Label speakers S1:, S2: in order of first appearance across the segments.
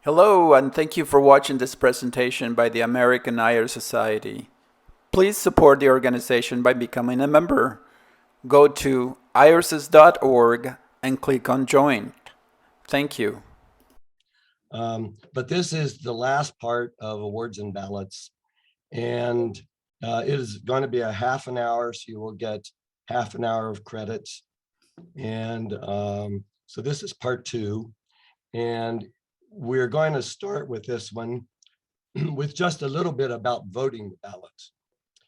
S1: Hello, and thank you for watching this presentation by the American Iyer Society. Please support the organization by becoming a member. Go to irises.org and click on Join. Thank you.
S2: But this is the last part of awards and ballots. And it is going to be a half an hour, so you will get half an hour of credits. And so this is part two. And we're going to start with this one with just a little bit about voting the ballots.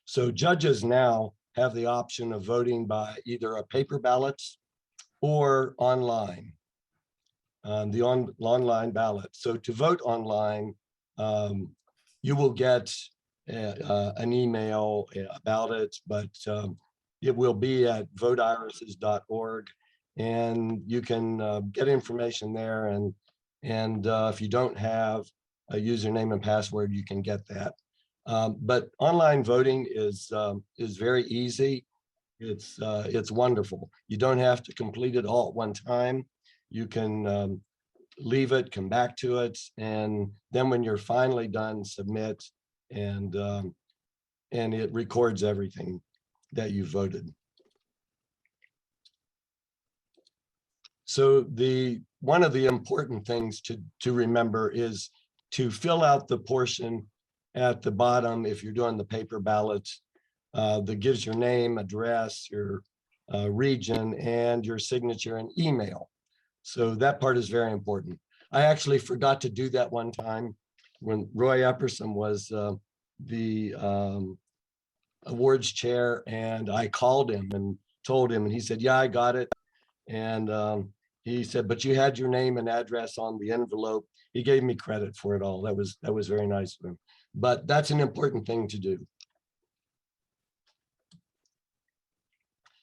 S2: So judges now have the option of voting by either a paper ballot or online, the online ballot. So to vote online, you will get an email about it, but it will be at voteirises.org, and you can get information there. And if you don't have a username and password, you can get that. But online voting is very easy. It's wonderful. You don't have to complete it all at one time. You can leave it, come back to it, and then when you're finally done, submit, and it records everything that you voted. So one of the important things to remember is to fill out the portion at the bottom if you're doing the paper ballots that gives your name, address, your region, and your signature and email. So that part is very important. I actually forgot to do that one time when Roy Epperson was the awards chair, and I called him and told him, and he said, yeah, I got it. And he said, but you had your name and address on the envelope. He gave me credit for it all. That was very nice of him. But that's an important thing to do.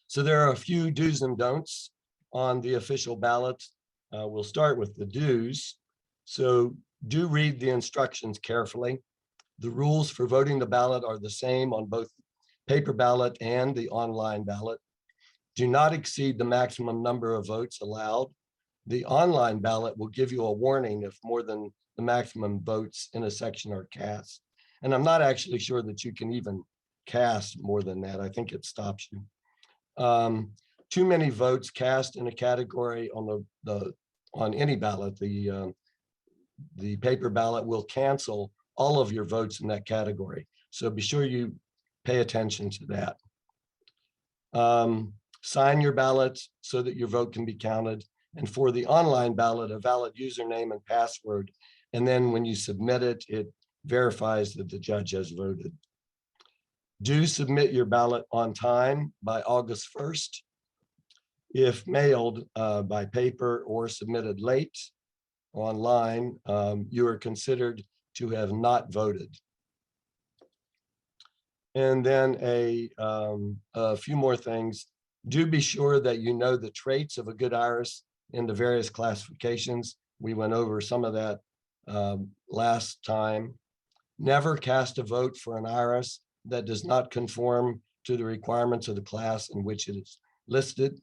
S2: So there are a few do's and don'ts on the official ballot. We'll start with the do's. So do read the instructions carefully. The rules for voting the ballot are the same on both paper ballot and the online ballot. Do not exceed the maximum number of votes allowed. The online ballot will give you a warning if more than the maximum votes in a section are cast. And I'm not actually sure that you can even cast more than that. I think it stops you. Too many votes cast in a category on any ballot, the paper ballot will cancel all of your votes in that category. So be sure you pay attention to that. Sign your ballot so that your vote can be counted. And for the online ballot, a valid username and password. And then when you submit it, it verifies that the judge has voted. Do submit your ballot on time by August 1st. If mailed by paper or submitted late online, you are considered to have not voted. And then a few more things. Do be sure that you know the traits of a good iris in the various classifications. We went over some of that last time. Never cast a vote for an iris that does not conform to the requirements of the class in which it is listed.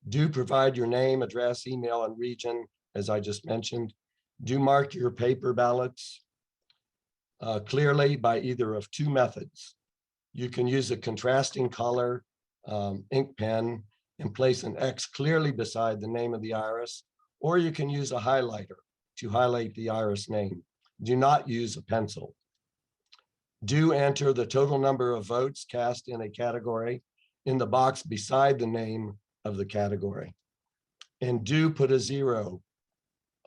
S2: Do provide your name, address, email, and region, as I just mentioned. Do mark your paper ballots clearly by either of two methods. You can use a contrasting color ink pen and place an X clearly beside the name of the iris, or you can use a highlighter to highlight the iris name. Do not use a pencil. Do enter the total number of votes cast in a category in the box beside the name of the category. And do put a 0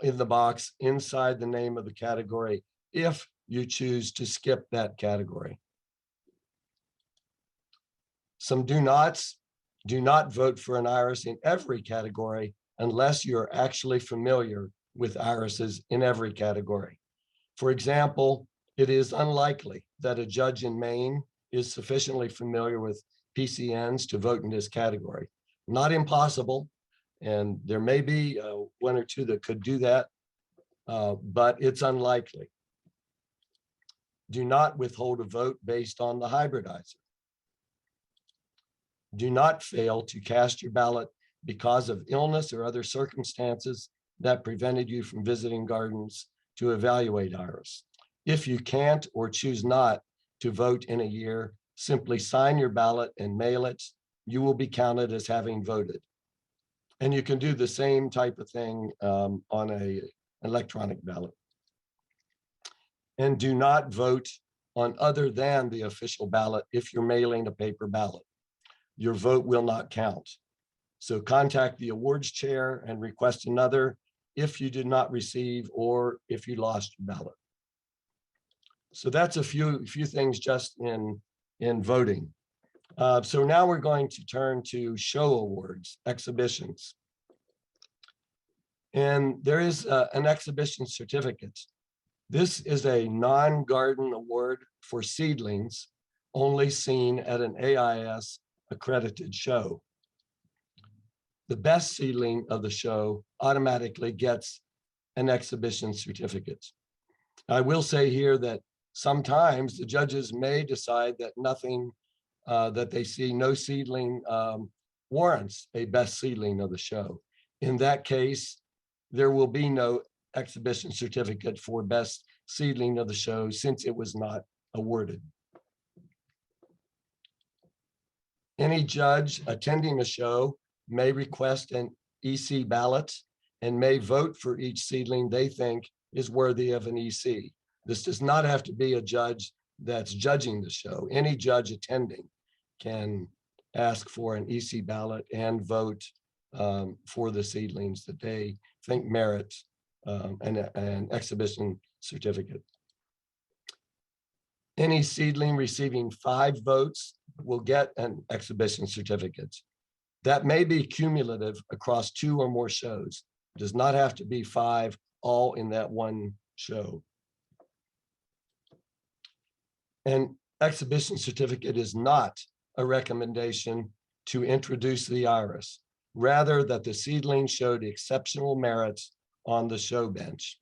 S2: in the box inside the name of the category if you choose to skip that category. Some do nots. Do not vote for an iris in every category unless you're actually familiar with irises in every category. For example, it is unlikely that a judge in Maine is sufficiently familiar with PCNs to vote in this category. Not impossible, and there may be one or two that could do that, but it's unlikely. Do not withhold a vote based on the hybridizer. Do not fail to cast your ballot because of illness or other circumstances that prevented you from visiting gardens to evaluate Iris. If you can't or choose not to vote in a year, simply sign your ballot and mail it. You will be counted as having voted. And you can do the same type of thing on an electronic ballot. And do not vote on other than the official ballot if you're mailing a paper ballot. Your vote will not count. So contact the awards chair and request another if you did not receive or if you lost your ballot. So that's a few things just in voting. So now we're going to turn to show awards, exhibitions. And there is an exhibition certificate. This is a non-garden award for seedlings only seen at an AIS accredited show. The best seedling of the show automatically gets an exhibition certificate. I will say here that sometimes the judges may decide that nothing that they see, no seedling warrants a best seedling of the show. In that case, there will be no exhibition certificate for best seedling of the show since it was not awarded. Any judge attending a show may request an EC ballot and may vote for each seedling they think is worthy of an EC. This does not have to be a judge that's judging the show. Any judge attending can ask for an EC ballot and vote for the seedlings that they think merit an exhibition certificate. Any seedling receiving 5 votes will get an exhibition certificate. That may be cumulative across 2 or more shows. It does not have to be 5 all in that one show. An exhibition certificate is not a recommendation to introduce the iris, rather that the seedling showed exceptional merits on the show bench.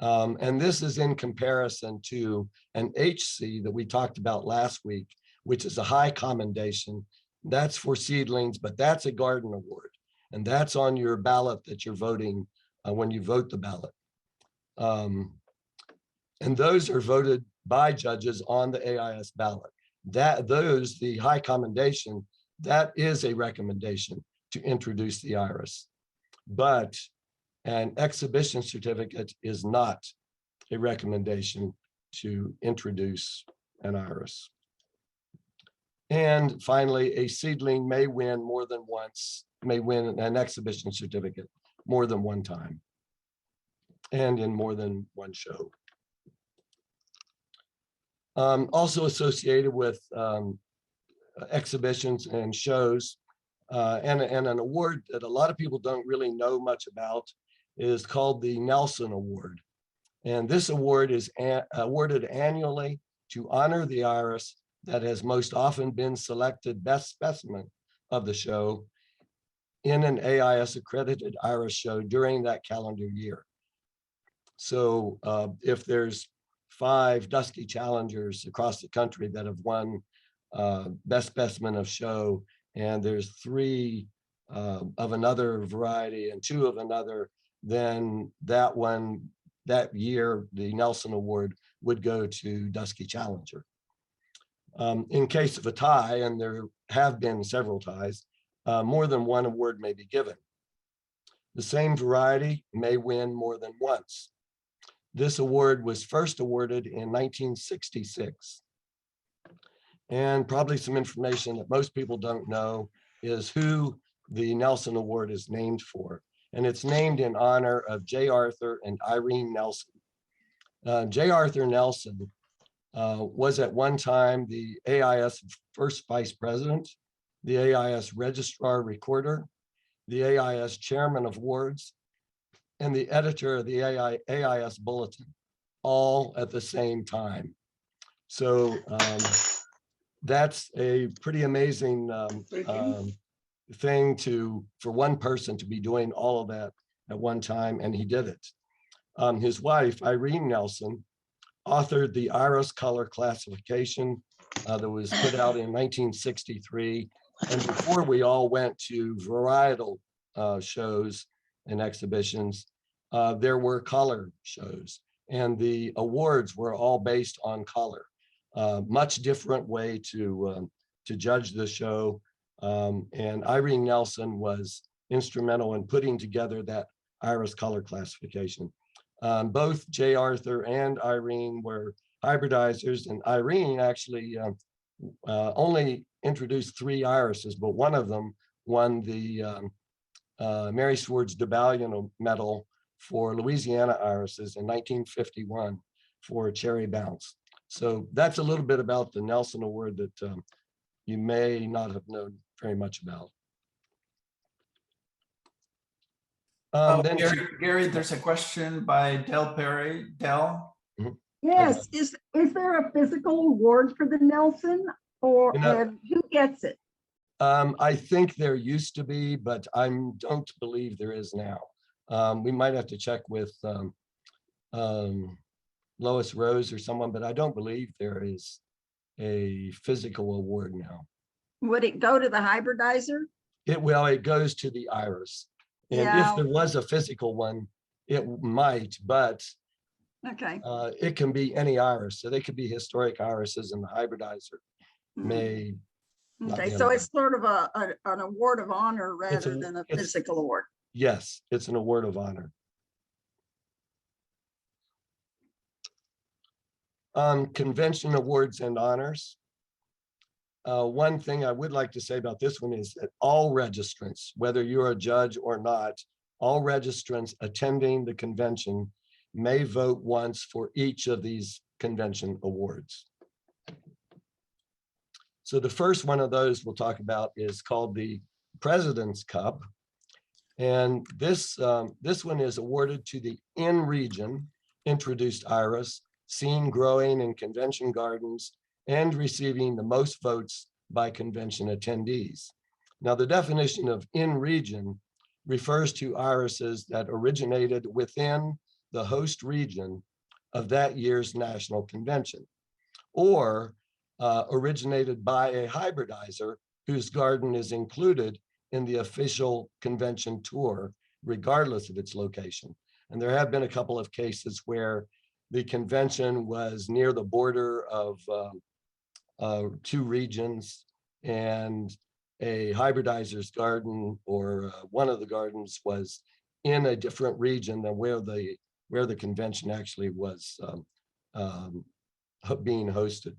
S2: And this is in comparison to an HC that we talked about last week, which is a high commendation. That's for seedlings, but that's a garden award. And that's on your ballot that you're voting when you vote the ballot. And those are voted by judges on the AIS ballot. The high commendation, that is a recommendation to introduce the iris. But an exhibition certificate is not a recommendation to introduce an iris. And finally, a seedling may win more than once, may win an exhibition certificate more than one time and in more than one show. Also associated with exhibitions and shows and an award that a lot of people don't really know much about is called the Nelson Award. And this award is awarded annually to honor the iris that has most often been selected best specimen of the show in an AIS accredited iris show during that calendar year. So if there's 5 dusky challengers across the country that have won best specimen of show, and there's 3 of another variety and 2 of another, then that year, the Nelson Award would go to Dusky Challenger. In case of a tie, and there have been several ties, more than one award may be given. The same variety may win more than once. This award was first awarded in 1966. And probably some information that most people don't know is who the Nelson Award is named for. And it's named in honor of J. Arthur and Irene Nelson. J. Arthur Nelson was at one time the AIS first vice president, the AIS registrar recorder, the AIS chairman of awards, and the editor of the AIS bulletin, all at the same time. So that's a pretty amazing thing for one person to be doing all of that at one time, and he did it. His wife, Irene Nelson, authored the iris color classification that was put out in 1963. And before we all went to varietal shows and exhibitions, there were color shows, and the awards were all based on color. Much different way to judge the show. And Irene Nelson was instrumental in putting together that iris color classification. Both J. Arthur and Irene were hybridizers, and Irene actually only introduced 3 irises, but one of them won the Mary Swartz DeBallion Medal for Louisiana irises in 1951 for Cherry Bounce. So that's a little bit about the Nelson Award that you may not have known very much about.
S1: Gary, there's a question by Del Perry. Del?
S3: Yes, is there a physical award for the Nelson, or and who gets it?
S2: I think there used to be, but I don't believe there is now. We might have to check with Lois Rose or someone, but I don't believe there is a physical award now.
S3: Would it go to the hybridizer?
S2: It goes to the iris. And if there was a physical one, it might, but
S3: okay,
S2: it can be any iris. So they could be historic irises, and the hybridizer may.
S3: Okay, so it's sort of an award of honor rather than a physical award.
S2: Yes, it's an award of honor. Convention awards and honors. One thing I would like to say about this one is that all registrants, whether you're a judge or not, all registrants attending the convention may vote once for each of these convention awards. So the first one of those we'll talk about is called the President's Cup. And this one is awarded to the in-region introduced iris, seen growing in convention gardens and receiving the most votes by convention attendees. Now, the definition of in-region refers to irises that originated within the host region of that year's national convention, or originated by a hybridizer whose garden is included in the official convention tour, regardless of its location. And there have been a couple of cases where the convention was near the border of 2 regions, and a hybridizer's garden or one of the gardens was in a different region than where the convention actually was being hosted.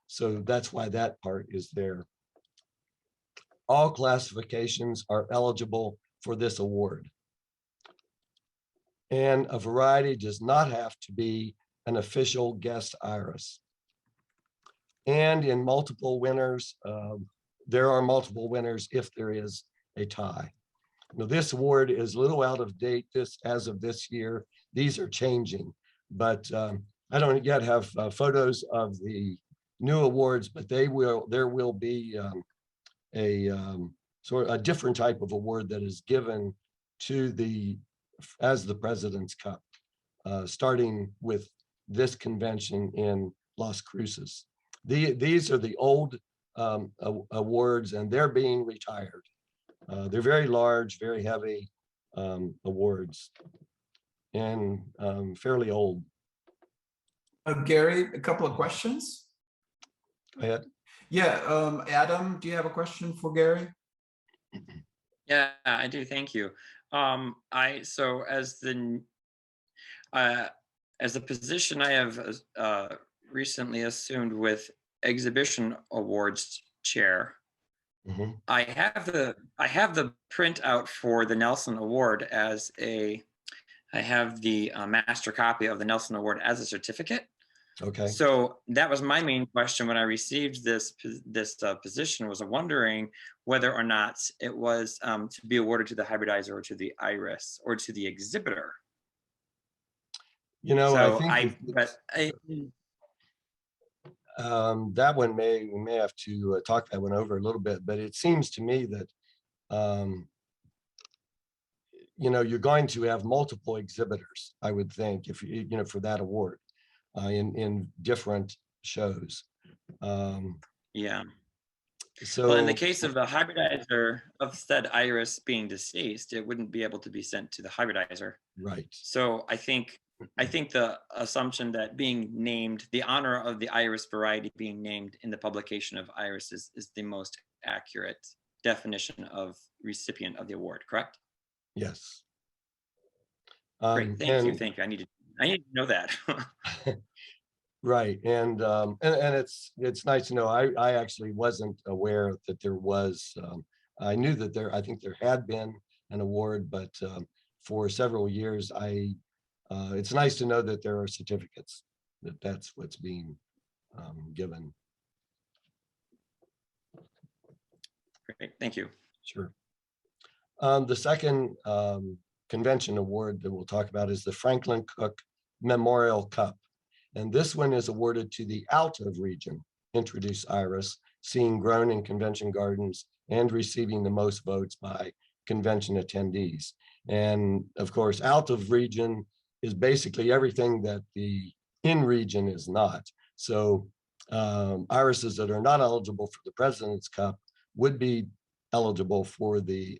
S2: So that's why that part is there. All classifications are eligible for this award. And a variety does not have to be an official guest iris. And in multiple winners, there are multiple winners if there is a tie. Now, this award is a little out of date as of this year. These are changing, but I don't yet have photos of the new awards, but there will be sort of a different type of award that is given to as the President's Cup, starting with this convention in Las Cruces. These are the old awards, and they're being retired. They're very large, very heavy awards, and fairly old.
S1: Gary, a couple of questions.
S2: Go ahead.
S1: Yeah, Adam, do you have a question for Gary?
S4: Yeah, I do. Thank you. So as the position I have recently assumed with exhibition awards chair, I have the printout for the Nelson Award I have the master copy of the Nelson Award as a certificate.
S2: Okay.
S4: So that was my main question when I received this position, was wondering whether or not it was to be awarded to the hybridizer or to the iris or to the exhibitor.
S2: You know,
S4: so
S2: that one we may have to talk that one over a little bit, but it seems to me that you know, you're going to have multiple exhibitors, I would think, if you know, for that award in different shows.
S4: Yeah.
S2: So
S4: Well, in the case of the hybridizer of said iris being deceased, it wouldn't be able to be sent to the hybridizer.
S2: right.
S4: So I think the assumption that being named, the honor of the iris variety being named in the publication of irises is the most accurate definition of recipient of the award, correct?
S2: Yes.
S4: Great, thank you, thank you. I need to know that.
S2: Right, and it's nice to know. I actually wasn't aware that there was. I knew that I think there had been an award, but for several years, it's nice to know that there are certificates, that's what's being given.
S4: Great, thank you.
S2: Sure. The second convention award that we'll talk about is the Franklin Cook Memorial Cup. And this one is awarded to the out of region introduced iris, seen grown in convention gardens and receiving the most votes by convention attendees. And of course, out of region is basically everything that the in region is not. So irises that are not eligible for the President's Cup would be eligible for the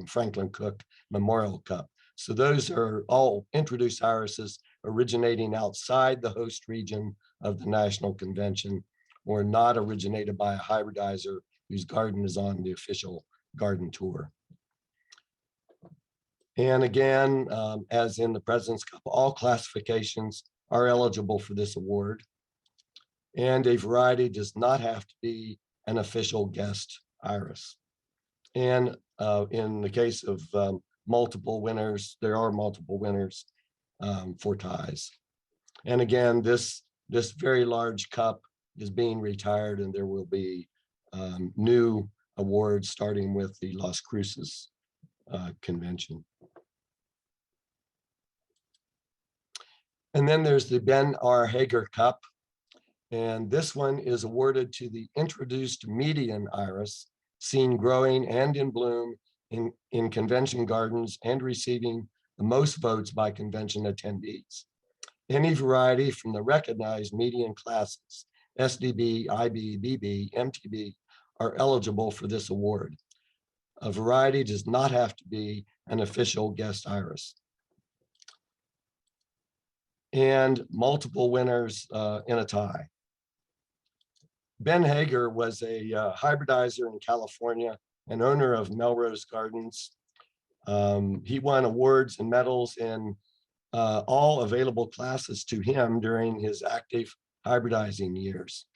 S2: Franklin Cook Memorial Cup. So those are all introduced irises originating outside the host region of the National Convention or not originated by a hybridizer whose garden is on the official garden tour. And again, as in the President's Cup, all classifications are eligible for this award. And a variety does not have to be an official guest iris. And in the case of multiple winners, there are multiple winners for ties. And again, this very large cup is being retired, and there will be new awards starting with the Las Cruces convention. And then there's the Ben R. Hager Cup. And this one is awarded to the introduced median iris, seen growing and in bloom in convention gardens and receiving the most votes by convention attendees. Any variety from the recognized median classes, SDB, IB, BB, MTB, are eligible for this award. A variety does not have to be an official guest iris. And multiple winners in a tie. Ben Hager was a hybridizer in California and owner of Melrose Gardens. He won awards and medals in all available classes to him during his active hybridizing years.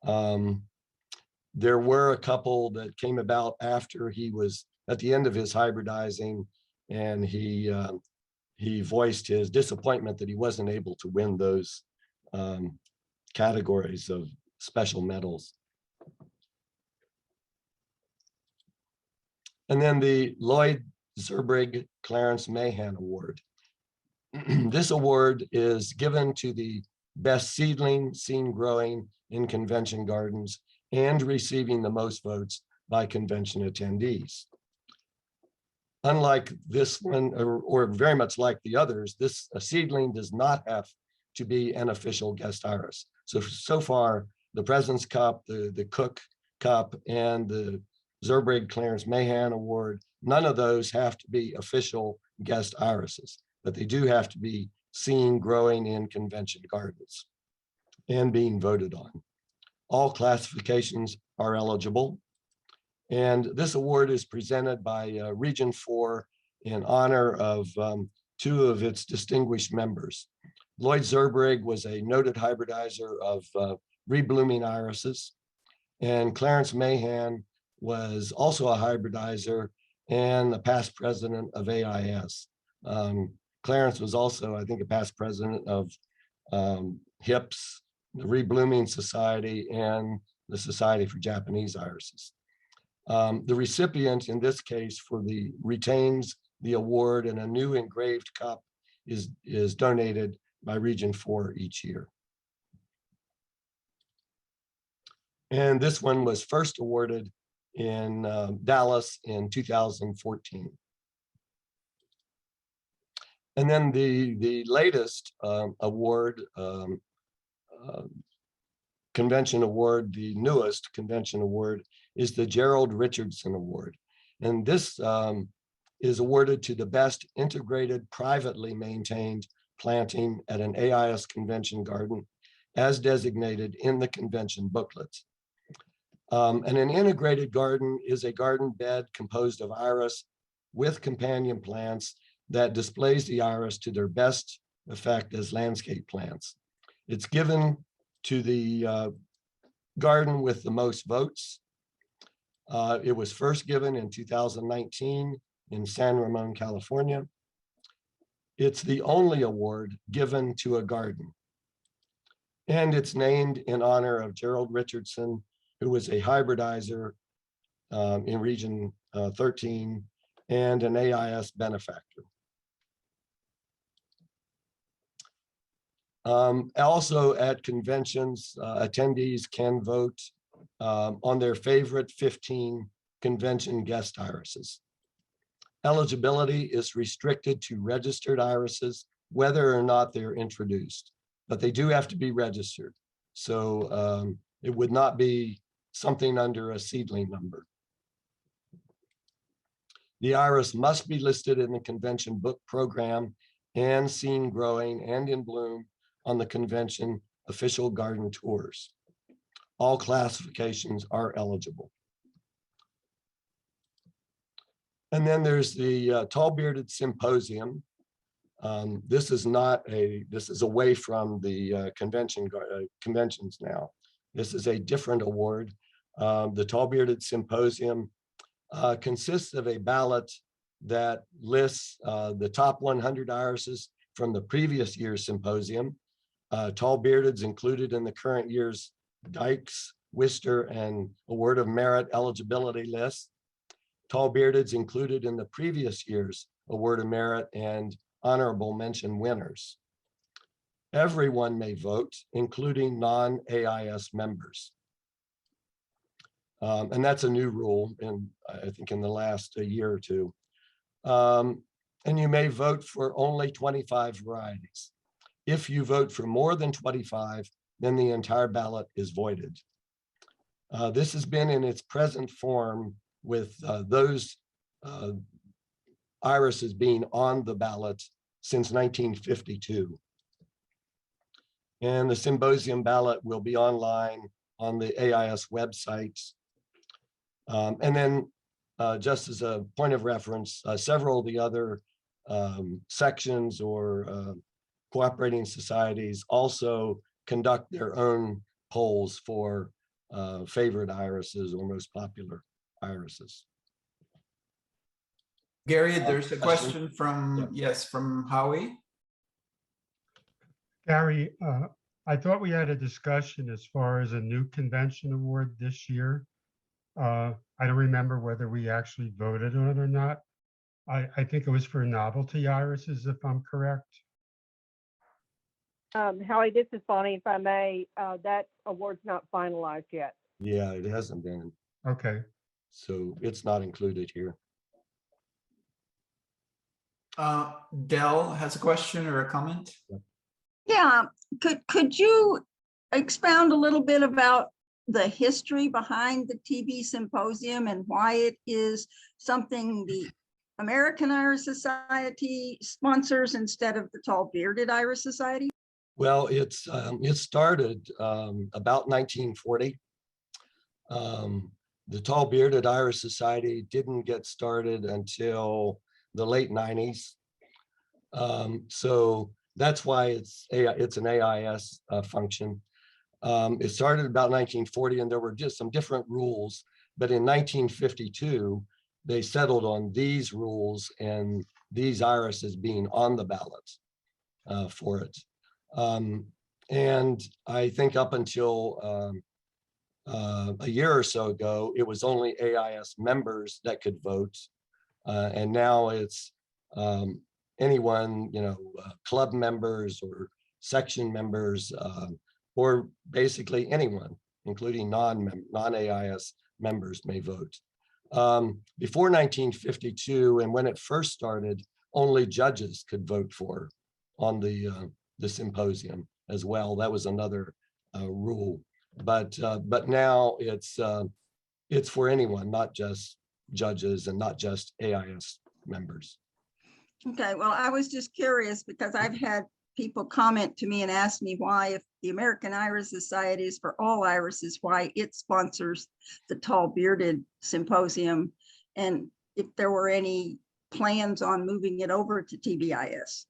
S2: There were a couple that came about after he was at the end of his hybridizing, and he voiced his disappointment that he wasn't able to win those categories of special medals. And then the Lloyd, Zerbrig, Clarence, Mahan Award. This award is given to the best seedling seen growing in convention gardens and receiving the most votes by convention attendees. Unlike this one, or very much like the others, this seedling does not have to be an official guest iris. So far, the President's Cup, the Cook Cup, and the Zerbrig Clarence Mahan Award, none of those have to be official guest irises, but they do have to be seen growing in convention gardens and being voted on. All classifications are eligible. And this award is presented by Region 4 in honor of two of its distinguished members. Lloyd Zerbrig was a noted hybridizer of reblooming irises, and Clarence Mahan was also a hybridizer and a past president of AIS. Clarence was also, I think, a past president of HIPS, the Reblooming Society, and the Society for Japanese Irises. The recipient in this case retains the award, and a new engraved cup is donated by Region 4 each year. And this one was first awarded in Dallas in 2014. And then the latest award, convention award, the newest convention award, is the Gerald Richardson Award. And this is awarded to the best integrated, privately maintained planting at an AIS convention garden as designated in the convention booklet. And an integrated garden is a garden bed composed of iris with companion plants that displays the iris to their best effect as landscape plants. It's given to the garden with the most votes. It was first given in 2019 in San Ramon, California. It's the only award given to a garden. And it's named in honor of Gerald Richardson, who was a hybridizer in Region 13 and an AIS benefactor. Also at conventions, attendees can vote on their favorite 15 convention guest irises. Eligibility is restricted to registered irises, whether or not they're introduced, but they do have to be registered. So it would not be something under a seedling number. The iris must be listed in the convention book program and seen growing and in bloom on the convention official garden tours. All classifications are eligible. And then there's the Tall Bearded Symposium. This is away from the conventions now. This is a different award. The Tall Bearded Symposium consists of a ballot that lists the top 100 irises from the previous year's symposium. Tall Bearded's included in the current year's Dykes, Worcester, and Award of Merit eligibility list. Tall Bearded's included in the previous year's Award of Merit and honorable mention winners. Everyone may vote, including non-AIS members. And that's a new rule, I think in the last year or two. And you may vote for only 25 varieties. If you vote for more than 25, then the entire ballot is voided. This has been in its present form with those irises being on the ballot since 1952. And the symposium ballot will be online on the AIS website. And then just as a point of reference, several of the other sections or cooperating societies also conduct their own polls for favorite irises or most popular irises.
S1: Gary, there's a question from, yes, from Howie.
S5: Gary, I thought we had a discussion as far as a new convention award this year. I don't remember whether we actually voted on it or not. I think it was for novelty irises, if I'm correct.
S6: Howie, this is Bonnie, if I may. That award's not finalized yet.
S2: Yeah, it hasn't been.
S5: Okay.
S2: So it's not included here.
S1: Dell has a question or a comment.
S3: Yeah, could you expound a little bit about the history behind the TB Symposium and why it is something the American Iris Society sponsors instead of the Tall Bearded Iris Society?
S2: Well, it started about 1940. The Tall Bearded Iris Society didn't get started until the late 90s. So that's why it's an AIS function. It started about 1940 and there were just some different rules, but in 1952, they settled on these rules and these irises being on the ballot for it. And I think up until a year or so ago, it was only AIS members that could vote. And now it's anyone, club members or section members, or basically anyone, including non-AIS members may vote. Before 1952, and when it first started, only judges could vote for on the symposium as well. That was another rule. But now it's it's for anyone, not just judges and not just AIS members.
S3: Okay, well, I was just curious because I've had people comment to me and ask me why, if the American Iris Society is for all irises, why it sponsors the Tall Bearded Symposium, and if there were any plans on moving it over to TBIS.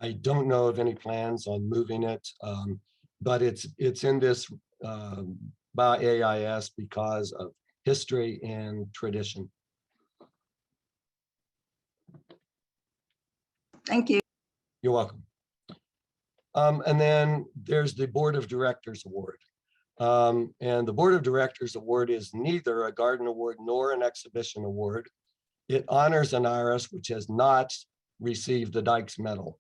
S2: I don't know of any plans on moving it, but it's in this by AIS because of history and tradition.
S3: Thank you.
S2: You're welcome. And then there's the Board of Directors Award. And the Board of Directors Award is neither a Garden Award nor an Exhibition Award. It honors an iris which has not received the Dykes Medal.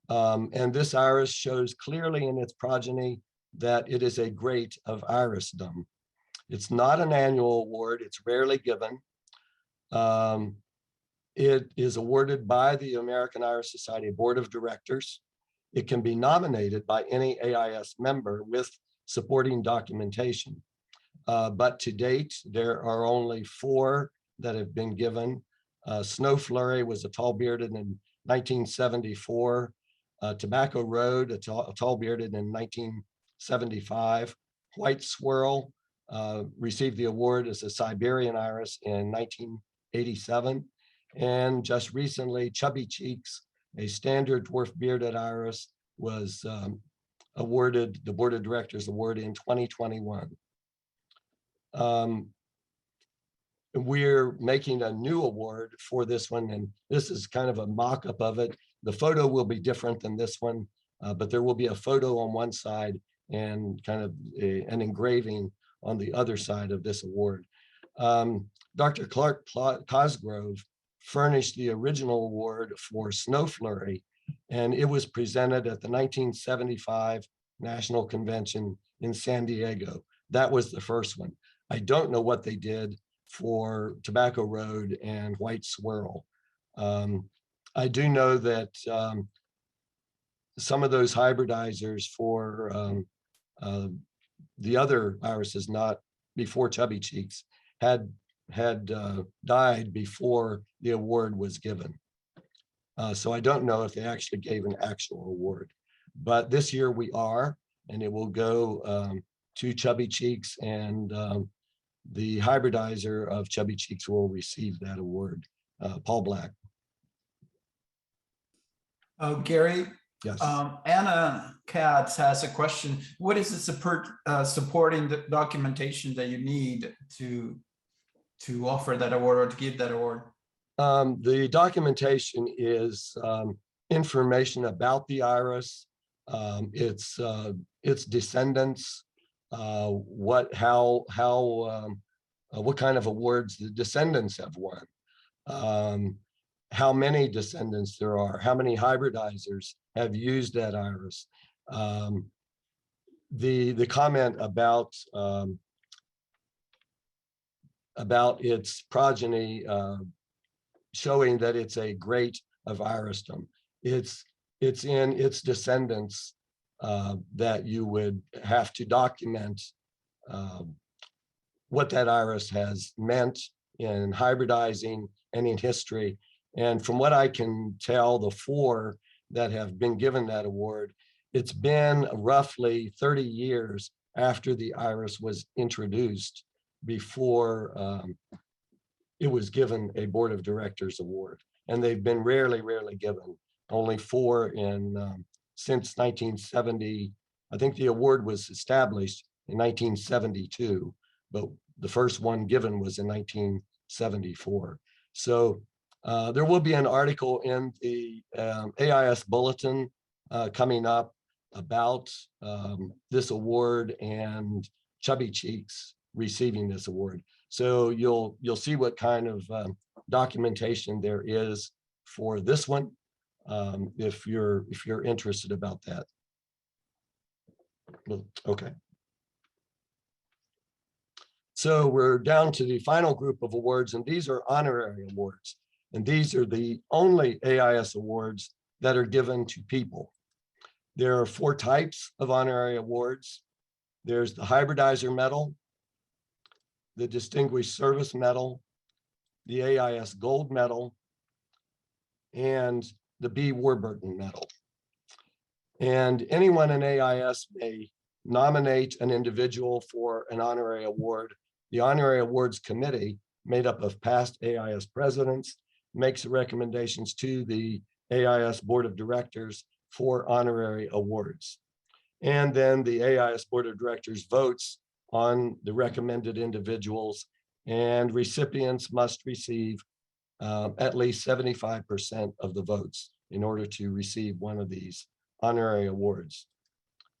S2: And this iris shows clearly in its progeny that it is a great of irisdom. It's not an annual award, it's rarely given. It is awarded by the American Iris Society Board of Directors. It can be nominated by any AIS member with supporting documentation. But to date, there are only 4 that have been given. Snow Flurry was a tall bearded in 1974. Tobacco Road, a tall bearded in 1975. White Swirl received the award as a Siberian iris in 1987. And just recently, Chubby Cheeks, a standard dwarf bearded iris, was awarded the Board of Directors Award in 2021. We're making a new award for this one, and this is kind of a mock-up of it. The photo will be different than this one, but there will be a photo on one side and kind of an engraving on the other side of this award. Dr. Clark Cosgrove furnished the original award for Snow Flurry, and it was presented at the 1975 National Convention in San Diego. That was the first one. I don't know what they did for Tobacco Road and White Swirl. I do know that some of those hybridizers for the other irises, not before Chubby Cheeks, had died before the award was given. So I don't know if they actually gave an actual award, but this year we are, and it will go to Chubby Cheeks, and the hybridizer of Chubby Cheeks will receive that award, Paul Black.
S1: Gary,
S2: Yes.
S1: Anna Katz has a question. What is the supporting documentation that you need to offer that award or to give that award?
S2: The documentation is information about the iris, its descendants, what kind of awards the descendants have won, how many descendants there are, how many hybridizers have used that iris. The comment about its progeny showing that it's a great of irisdom. It's in its descendants that you would have to document what that iris has meant in hybridizing and in history. And from what I can tell, the 4 that have been given that award, it's been roughly 30 years after the iris was introduced before it was given a Board of Directors award. And they've been rarely given, only 4 since 1970. I think the award was established in 1972, but the first one given was in 1974. So there will be an article in the AIS Bulletin coming up about this award and Chubby Cheeks receiving this award. So you'll see what kind of documentation there is for this one, if you're interested about that. Okay. So we're down to the final group of awards, and these are honorary awards. And these are the only AIS awards that are given to people. There are 4 types of honorary awards. There's the Hybridizer Medal, the Distinguished Service Medal, the Ais Gold Medal, and the B. Warburton Medal. And anyone in AIS may nominate an individual for an honorary award. The Honorary Awards Committee, made up of past AIS presidents, makes recommendations to the AIS Board of Directors for honorary awards. And then the AIS Board of Directors votes on the recommended individuals, and recipients must receive at least 75% of the votes in order to receive one of these honorary awards.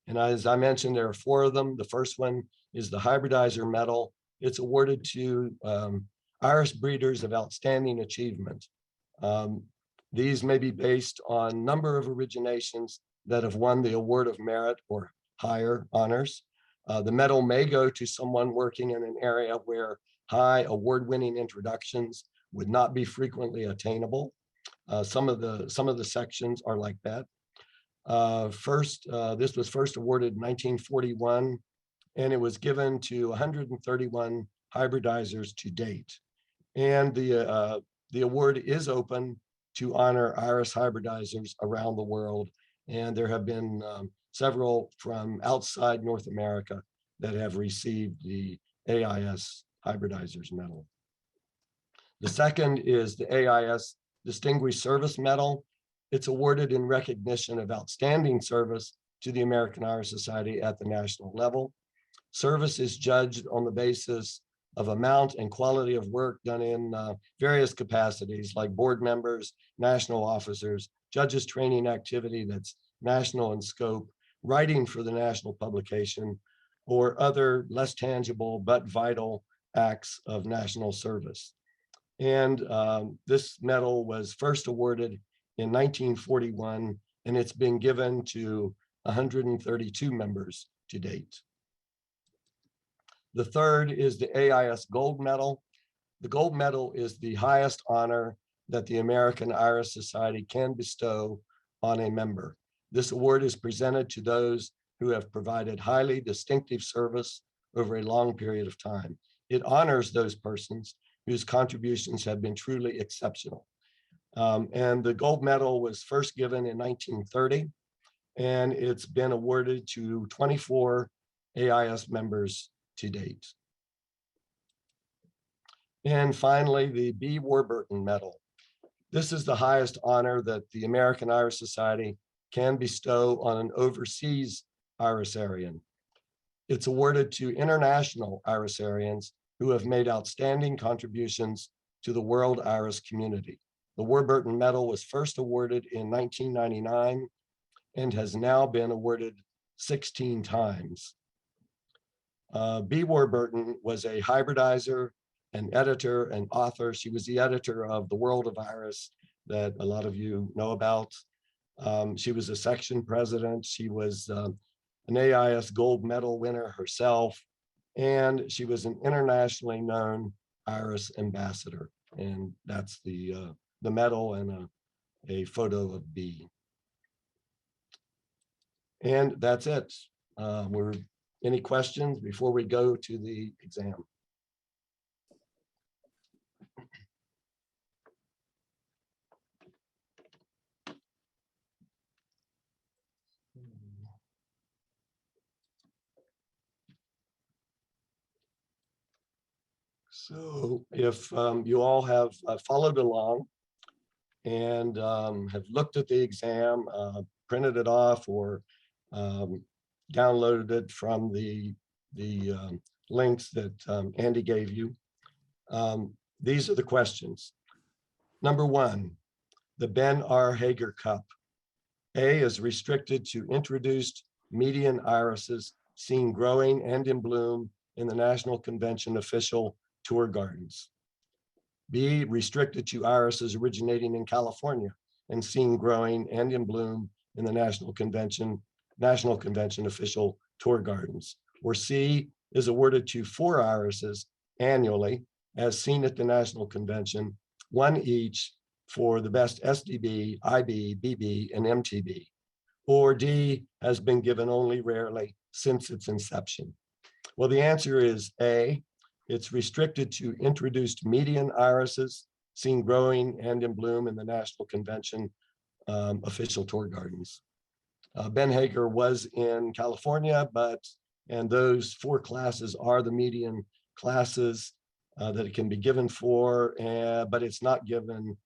S2: And as I mentioned, there are 4 of them. The first one is the Hybridizer Medal. It's awarded to Irish breeders of outstanding achievement. These may be based on number of originations that have won the Award of Merit or higher honors. The medal may go to someone working in an area where high award-winning introductions would not be frequently attainable. Some of the sections are like that. This was first awarded in 1941, and it was given to 131 hybridizers to date. And the award is open to honor Irish hybridizers around the world. And there have been several from outside North America that have received the AIS Hybridizers Medal. The second is the AIS Distinguished Service Medal. It's awarded in recognition of outstanding service to the American Irish Society at the national level. Service is judged on the basis of amount and quality of work done in various capacities like board members, national officers, judges training activity that's national in scope, writing for the national publication, or other less tangible but vital acts of national service. And this medal was first awarded in 1941, and it's been given to 132 members to date. The third is the Ais Gold Medal. The Gold Medal is the highest honor that the American Irish Society can bestow on a member. This award is presented to those who have provided highly distinctive service over a long period of time. It honors those persons whose contributions have been truly exceptional. And the gold medal was first given in 1930, and it's been awarded to 24 AIS members to date. And finally, the B. Warburton Medal. This is the highest honor that the American Irish Society can bestow on an overseas Irisarian. It's awarded to international Irisarians who have made outstanding contributions to the world Irish community. The Warburton Medal was first awarded in 1999 and has now been awarded 16 times. B. Warburton was a hybridizer, an editor, and author. She was the editor of The World of Iris that a lot of you know about. She was a section president. She was an AIS Gold Medal winner herself, and she was an internationally known Iris ambassador. And that's the medal and a photo of B. And that's it. Any questions before we go to the exam? So if you all have followed along and have looked at the exam, printed it off, or downloaded it from the links that Andy gave you, these are the questions. Number one, the Ben R. Hager Cup. A is restricted to introduced median irises seen growing and in bloom in the National Convention official tour gardens. B, restricted to irises originating in California and seen growing and in bloom in the National Convention official tour gardens. Or C, is awarded to 4 irises annually as seen at the National Convention, 1 each for the best SDB, IB, BB, and MTB. Or D, has been given only rarely since its inception. Well, the answer is A. It's restricted to introduced median irises seen growing and in bloom in the National Convention official tour gardens. Ben Hager was in California, and those 4 classes are the median classes that it can be given for, but it's not given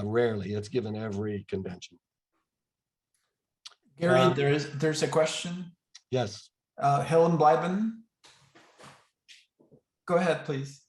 S2: rarely. It's given every convention.
S1: Gary, there's a question.
S2: Yes.
S1: Helen Blyben. Go ahead, please.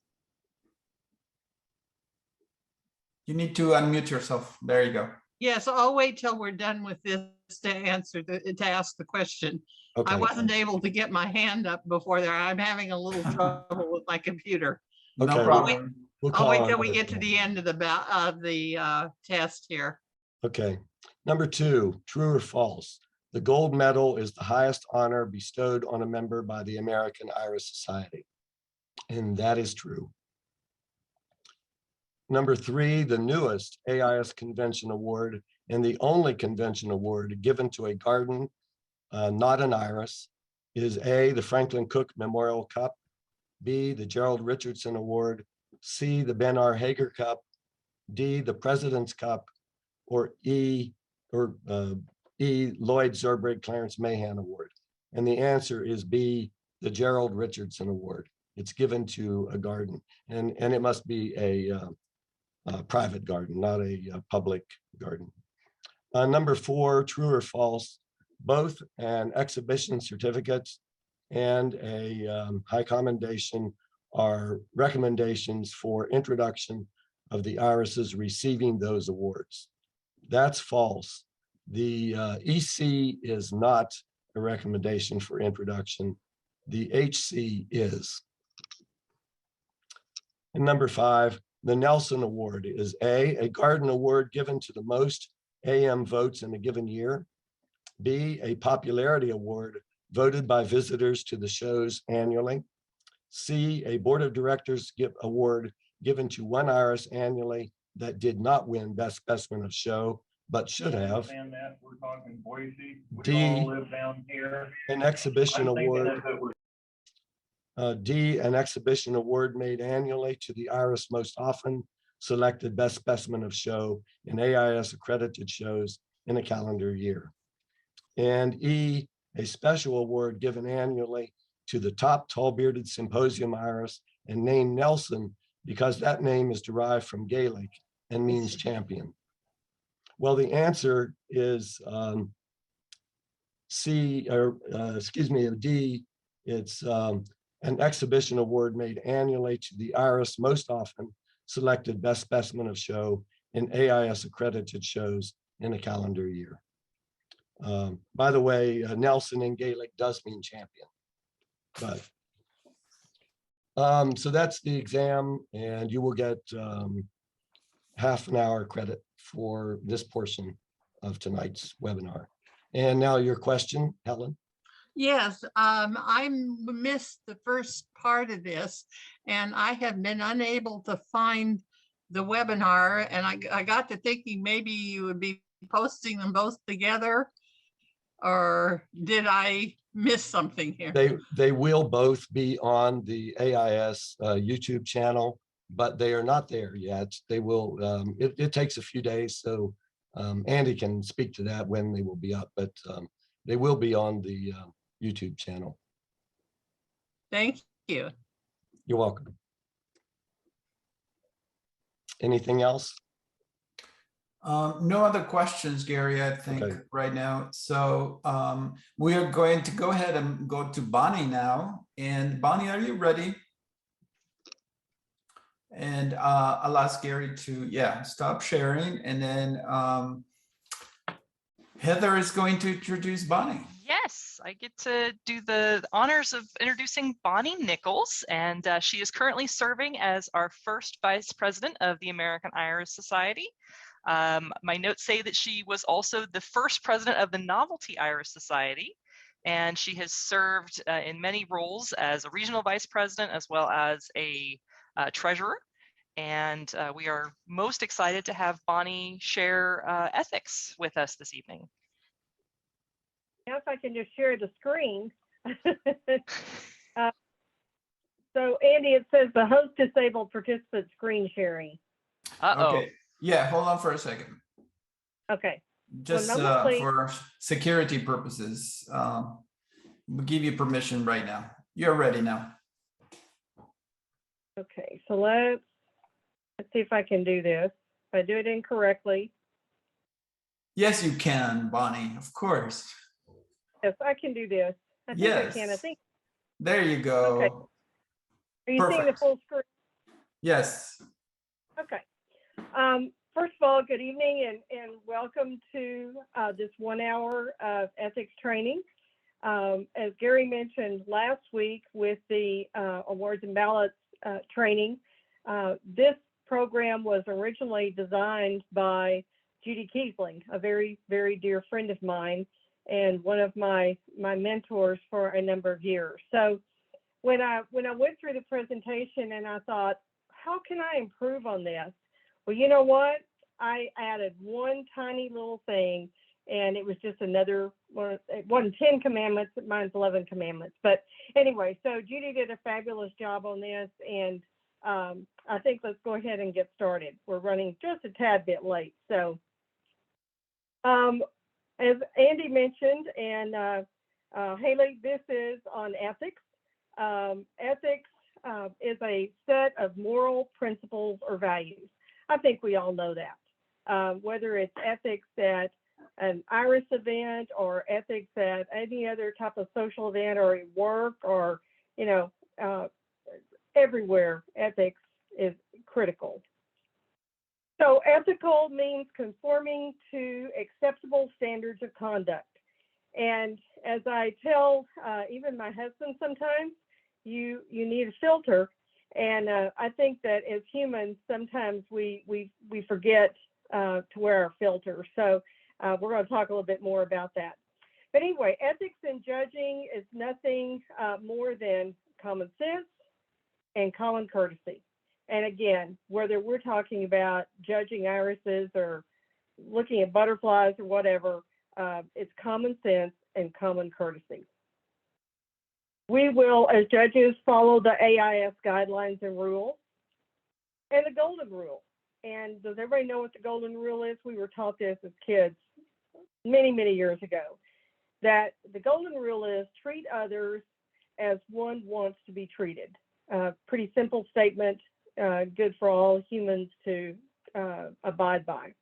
S1: You need to unmute yourself. There you go.
S7: Yes, I'll wait till we're done with this to ask the question.
S2: Okay.
S7: I wasn't able to get my hand up before there. I'm having a little trouble with my computer.
S2: Okay.
S1: No problem.
S7: I'll wait till we get to the end of the test here.
S2: Okay. Number 2, true or false? The gold medal is the highest honor bestowed on a member by the American Iris Society. And that is true. Number 3, the newest AIS Convention Award and the only convention award given to a garden, not an iris, is A, the Franklin Cook Memorial Cup, B, the Gerald Richardson Award, C, the Ben R. Hager Cup, D, the President's Cup, or E, Lloyd, Zerbrig, Clarence, Mahan Award. And the answer is B, the Gerald Richardson Award. It's given to a garden, and it must be a private garden, not a public garden. Number 4, true or false? Both an exhibition certificate and a high commendation are recommendations for introduction of the irises receiving those awards. That's false. The EC is not a recommendation for introduction. The HC is. And number 5, the Nelson Award is A garden award given to the most AM votes in a given year. B, a popularity award voted by visitors to the shows annually. C, a board of directors award given to one iris annually that did not win best specimen of show, but should have.
S8: And that we're talking Boise. We
S2: D,
S8: all live down here.
S2: an exhibition
S8: I'm thinking
S2: award.
S8: if it was
S2: D, an exhibition award made annually to the iris most often selected best specimen of show in AIS accredited shows in a calendar year. And E, a special award given annually to the top tall-bearded symposium iris and named Nelson because that name is derived from Gaelic and means champion. Well, the answer is C, or D. It's an exhibition award made annually to the iris most often selected best specimen of show in AIS accredited shows in a calendar year. By the way, Nelson in Gaelic does mean champion. But so that's the exam, and you will get half an hour credit for this portion of tonight's webinar. And now your question, Helen.
S7: Yes, I missed the first part of this, and I have been unable to find the webinar, and I got to thinking maybe you would be posting them both together, or did I miss something here?
S2: They will both be on the AIS YouTube channel, but they are not there yet. They will, it takes a few days, so Andy can speak to that when they will be up, but they will be on the YouTube channel.
S7: Thank you.
S2: You're welcome. Anything else?
S1: No other questions, Gary, I think,
S2: Okay.
S1: right now. So we are going to go ahead and go to Bonnie now. And Bonnie, are you ready? And I'll ask Gary to, stop sharing. And then Heather is going to introduce Bonnie.
S9: Yes, I get to do the honors of introducing Bonnie Nichols, and she is currently serving as our first vice president of the American Iris Society. My notes say that she was also the first president of the Novelty Iris Society, and she has served in many roles as a regional vice president as well as a treasurer. And we are most excited to have Bonnie share ethics with us this evening.
S6: Now if I can just share the screen. So Andy, it says the host disabled participant screen sharing.
S9: Uh-oh.
S1: Okay. Yeah, hold on for a second.
S6: Okay.
S1: Just
S6: normally-
S1: for security purposes, we'll give you permission right now. You're ready now.
S6: Okay, so let's see if I can do this. If I do it incorrectly,
S1: Yes, you can, Bonnie, of course.
S6: yes, I can do this. I think I can. I
S1: Yes.
S6: think.
S1: There you go.
S6: Okay. Are you seeing the
S1: Perfect.
S6: full screen?
S1: Yes.
S6: Okay. First of all, good evening and welcome to this 1 hour of ethics training. As Gary mentioned last week with the awards and ballots training, this program was originally designed by Judy Seedling, a very, very dear friend of mine and one of my mentors for a number of years. So when I went through the presentation and I thought, how can I improve on this? Well, you know what? I added one tiny little thing, and it was just another one. It wasn't 10 commandments, mine's 11 commandments. But anyway, so Judy did a fabulous job on this, and I think let's go ahead and get started. We're running just a tad bit late. So as Andy mentioned, and Haley, this is on ethics. Ethics is a set of moral principles or values. I think we all know that. Whether it's ethics at an IRIS event or ethics at any other type of social event or at work or, you know, everywhere, ethics is critical. So ethical means conforming to acceptable standards of conduct. And as I tell even my husband sometimes, you need a filter. And I think that as humans, sometimes we forget to wear our filter. So we're going to talk a little bit more about that. But anyway, ethics in judging is nothing more than common sense and common courtesy. And again, whether we're talking about judging irises or looking at butterflies or whatever, it's common sense and common courtesy. We will, as judges, follow the AIS guidelines and rules and the golden rule. And does everybody know what the golden rule is? We were taught this as kids many, many years ago, that the golden rule is treat others as one wants to be treated. Pretty simple statement, good for all humans to abide by.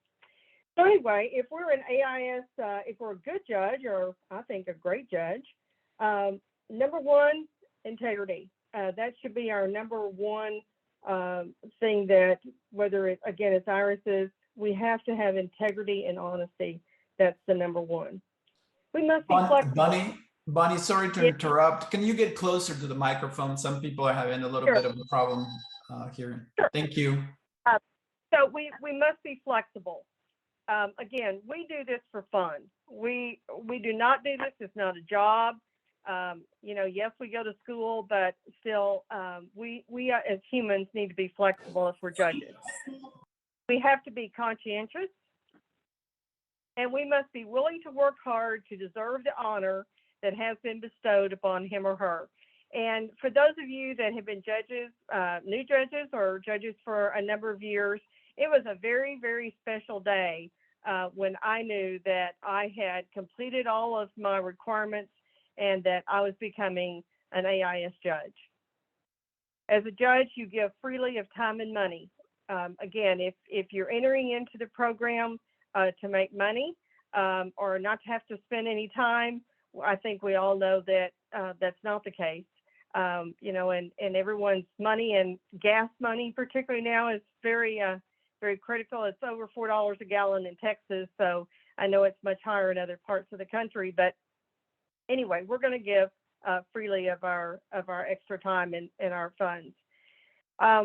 S6: So anyway, if we're an AIS, if we're a good judge, or I think a great judge, number one, integrity. That should be our number one thing that, whether it, again, it's irises, we have to have integrity and honesty. That's the number one. We must be flexible.
S1: Bonnie, sorry to interrupt. Can you get closer to the microphone? Some people are having a little bit of a problem hearing.
S6: Sure.
S1: Thank you.
S6: So we must be flexible. Again, we do this for fun. We do not do this. It's not a job. You know, yes, we go to school, but still, we as humans need to be flexible if we're judges. We have to be conscientious, and we must be willing to work hard to deserve the honor that has been bestowed upon him or her. And for those of you that have been judges, new judges or judges for a number of years, it was a very, very special day when I knew that I had completed all of my requirements and that I was becoming an AIS judge. As a judge, you give freely of time and money. Again, if you're entering into the program to make money or not to have to spend any time, I think we all know that that's not the case. You know, and everyone's money and gas money, particularly now, is very, very critical. It's over $4 a gallon in Texas, so I know it's much higher in other parts of the country. But anyway, we're going to give freely of our extra time and our funds.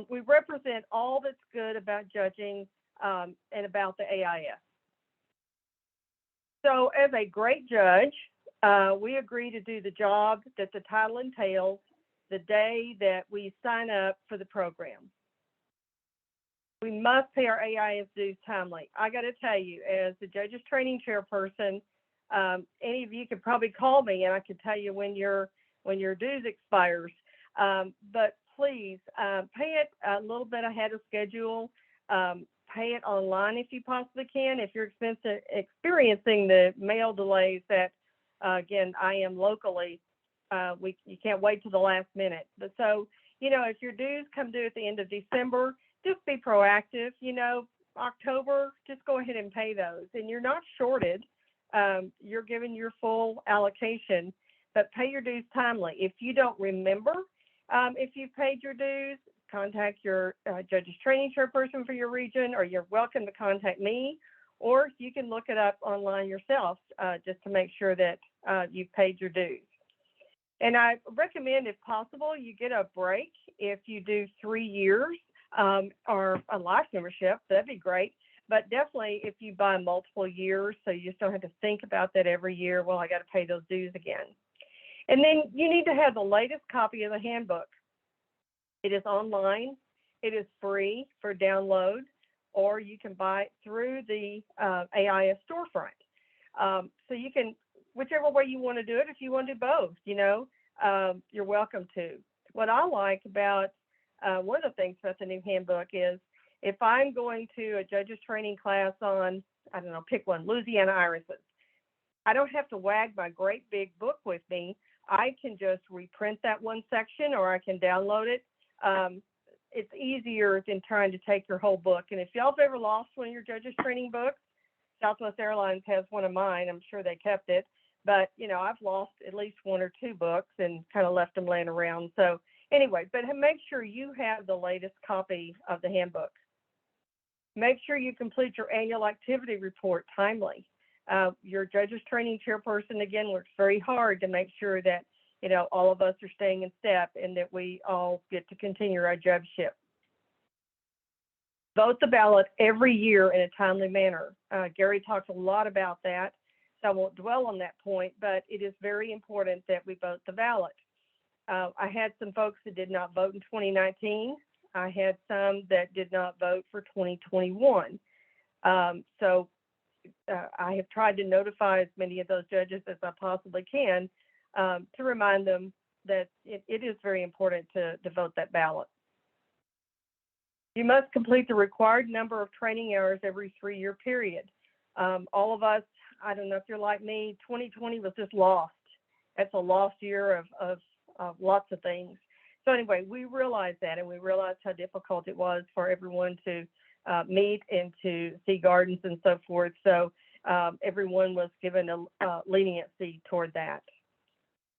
S6: We represent all that's good about judging and about the AIS. So as a great judge, we agree to do the job that the title entails the day that we sign up for the program. We must pay our AIS dues timely. I got to tell you, as the judges training chairperson, any of you could probably call me and I could tell you when your dues expires. But please pay it a little bit ahead of schedule. Pay it online if you possibly can. If you're experiencing the mail delays that, again, I am locally, you can't wait till the last minute. But so, you know, if your dues come due at the end of December, just be proactive. You know, October, just go ahead and pay those. And you're not shorted. You're given your full allocation, but pay your dues timely. If you don't remember if you've paid your dues, contact your judge's training chairperson for your region, or you're welcome to contact me, or you can look it up online yourself just to make sure that you've paid your dues. And I recommend, if possible, you get a break if you do 3 years or a life membership. That'd be great. But definitely if you buy multiple years, so you just don't have to think about that every year, well, I got to pay those dues again. And then you need to have the latest copy of the handbook. It is online. It is free for download, or you can buy it through the AIS storefront. So you can, whichever way you want to do it, if you want to do both, you know, you're welcome to. What I like about one of the things about the new handbook is, if I'm going to a judge's training class on, I don't know, pick one, Louisiana irises, I don't have to wag my great big book with me. I can just reprint that one section, or I can download it. It's easier than trying to take your whole book. And if y'all have ever lost one of your judge's training books, Southwest Airlines has one of mine. I'm sure they kept it. But, you know, I've lost at least 1 or 2 books and kind of left them laying around. So anyway, but make sure you have the latest copy of the handbook. Make sure you complete your annual activity report timely. Your judge's training chairperson, again, works very hard to make sure that, you know, all of us are staying in step and that we all get to continue our judgeship. Vote the ballot every year in a timely manner. Gary talked a lot about that, so I won't dwell on that point, but it is very important that we vote the ballot. I had some folks that did not vote in 2019. I had some that did not vote for 2021. So I have tried to notify as many of those judges as I possibly can to remind them that it is very important to vote that ballot. You must complete the required number of training hours every 3-year period. All of us, I don't know if you're like me, 2020 was just lost. That's a lost year of lots of things. So anyway, we realized that, and we realized how difficult it was for everyone to meet and to see gardens and so forth. So everyone was given a leniency toward that.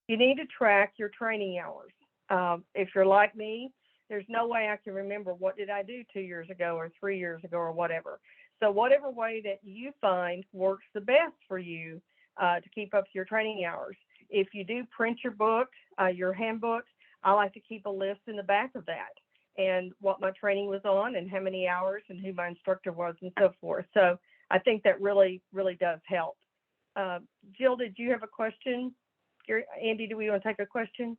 S6: You need to track your training hours. If you're like me, there's no way I can remember what did I do 2 years ago or 3 years ago or whatever. So whatever way that you find works the best for you to keep up your training hours. If you do print your book, your handbook, I like to keep a list in the back of that and what my training was on and how many hours and who my instructor was and so forth. So I think that really, really does help. Jill, did you have a question? Andy, do we want to take a question?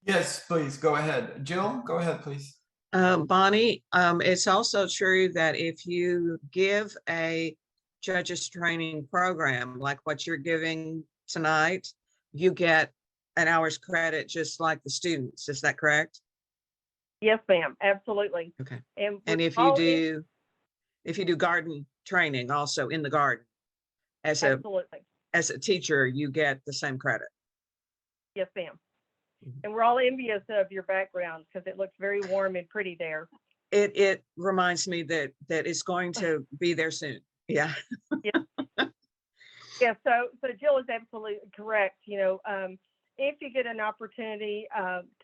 S1: Yes, please, go ahead. Jill, go ahead, please.
S10: Bonnie, it's also true that if you give a judges training program like what you're giving tonight, you get an hour's credit just like the students. Is that correct?
S6: Yes, ma'am. Absolutely.
S10: Okay.
S6: And
S10: if you do garden training also in the garden as a teacher, you get the same credit.
S6: Yes, ma'am. And we're all envious of your background because it looks very warm and pretty there.
S10: It reminds me that it's going to be there soon. Yeah.
S6: Yeah. So Jill is absolutely correct. You know, if you get an opportunity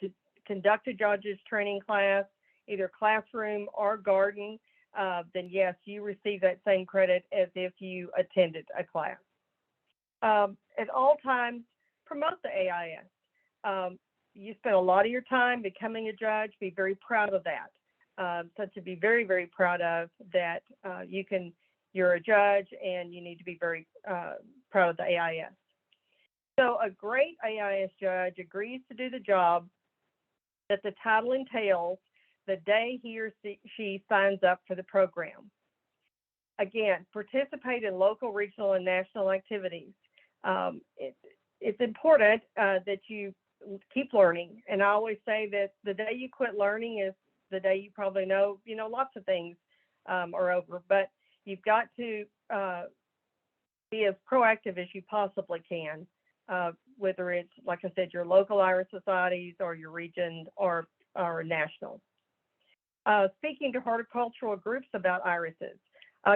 S6: to conduct a judge's training class, either classroom or garden, then yes, you receive that same credit as if you attended a class. At all times, promote the AIS. You spend a lot of your time becoming a judge. Be very proud of that. So to be very, very proud of that, you're a judge and you need to be very proud of the AIS. So a great AIS judge agrees to do the job that the title entails the day he or she signs up for the program. Again, participate in local, regional, and national activities. It's important that you keep learning. And I always say that the day you quit learning is the day you probably know, lots of things are over. But you've got to be as proactive as you possibly can, whether it's, like I said, your local iris societies or your region or national. Speaking to horticultural groups about irises,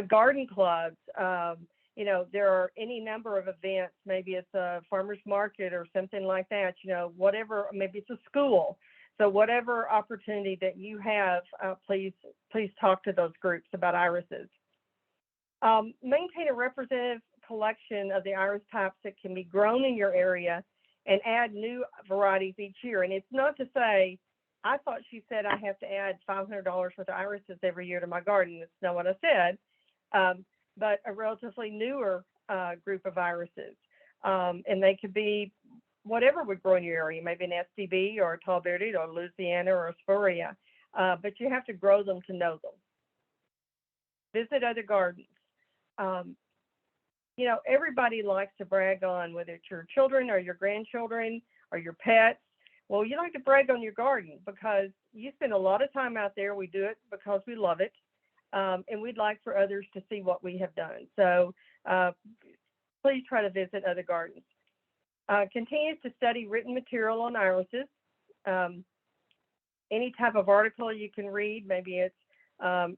S6: garden clubs, there are any number of events. Maybe it's a farmer's market or something like that, whatever, maybe it's a school. So whatever opportunity that you have, please talk to those groups about irises. Maintain a representative collection of the iris types that can be grown in your area and add new varieties each year. And it's not to say, I thought she said I have to add $500 worth of irises every year to my garden. That's not what I said, but a relatively newer group of irises. And they could be whatever would grow in your area, maybe an SDB or a tall-bearded or Louisiana or a Sporia, but you have to grow them to know them. Visit other gardens. Everybody likes to brag on whether it's your children or your grandchildren or your pets. Well, you like to brag on your garden because you spend a lot of time out there. We do it because we love it. And we'd like for others to see what we have done. So please try to visit other gardens. Continue to study written material on irises. Any type of article you can read, maybe it's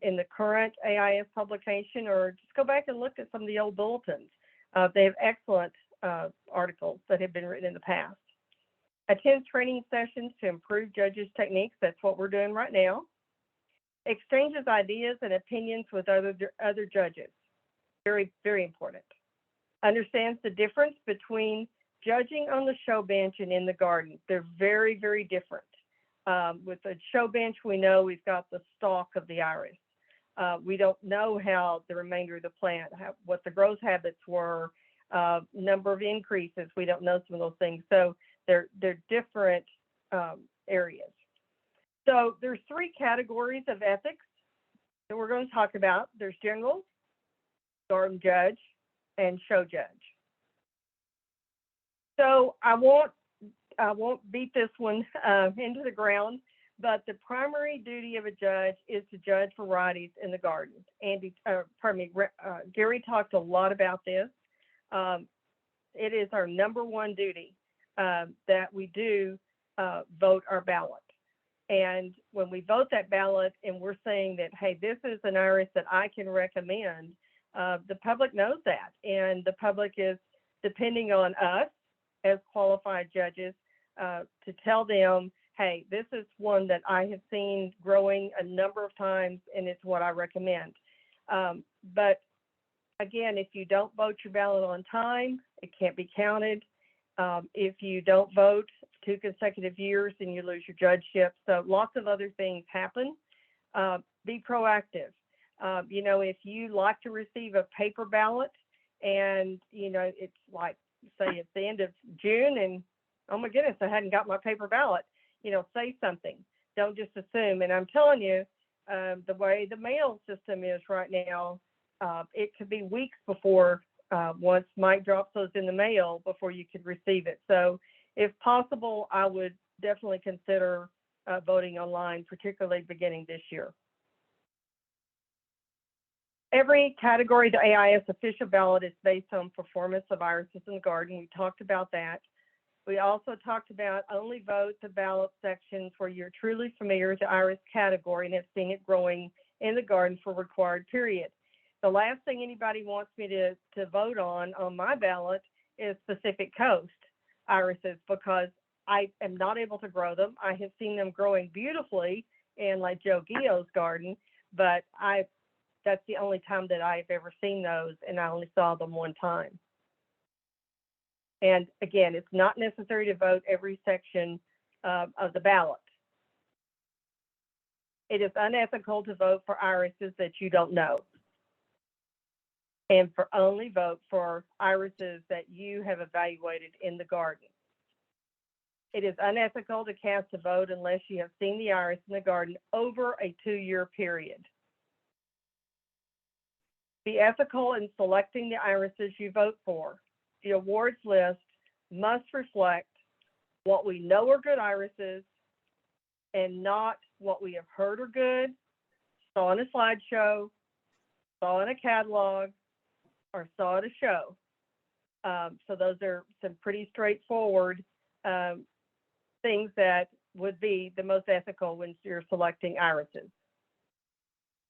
S6: in the current AIS publication, or just go back and look at some of the old bulletins. They have excellent articles that have been written in the past. Attend training sessions to improve judges' techniques. That's what we're doing right now. Exchanges ideas and opinions with other judges. Very, very important. Understands the difference between judging on the show bench and in the garden. They're very, very different. With the show bench, we know we've got the stalk of the iris. We don't know how the remainder of the plant, what the growth habits were, number of increases. We don't know some of those things. So they're different areas. So there's 3 categories of ethics that we're going to talk about. There's general, garden judge, and show judge. So I won't beat this one into the ground, but the primary duty of a judge is to judge varieties in the garden. Gary talked a lot about this. It is our number one duty that we do vote our ballot. And when we vote that ballot and we're saying that, hey, this is an iris that I can recommend, the public knows that. And the public is depending on us as qualified judges to tell them, hey, this is one that I have seen growing a number of times and it's what I recommend. But again, if you don't vote your ballot on time, it can't be counted. If you don't vote 2 consecutive years, then you lose your judgeship. So lots of other things happen. Be proactive. If you like to receive a paper ballot and, it's like, say it's the end of June and, oh my goodness, I hadn't got my paper ballot, say something. Don't just assume. And I'm telling you, the way the mail system is right now, it could be weeks before once Mike drops those in the mail before you could receive it. So if possible, I would definitely consider voting online, particularly beginning this year. Every category, the AIS official ballot is based on performance of irises in the garden. We talked about that. We also talked about only vote the ballot sections where you're truly familiar with the iris category and have seen it growing in the garden for required period. The last thing anybody wants me to vote on my ballot is Pacific Coast irises because I am not able to grow them. I have seen them growing beautifully in like Joe Gio's garden, but that's the only time that I've ever seen those, and I only saw them one time. And again, it's not necessary to vote every section of the ballot. It is unethical to vote for irises that you don't know, and only vote for irises that you have evaluated in the garden. It is unethical to cast a vote unless you have seen the iris in the garden over a 2-year period. Be ethical in selecting the irises you vote for. The awards list must reflect what we know are good irises and not what we have heard are good, saw in a slideshow, saw in a catalog, or saw at a show. So those are some pretty straightforward things that would be the most ethical when you're selecting irises.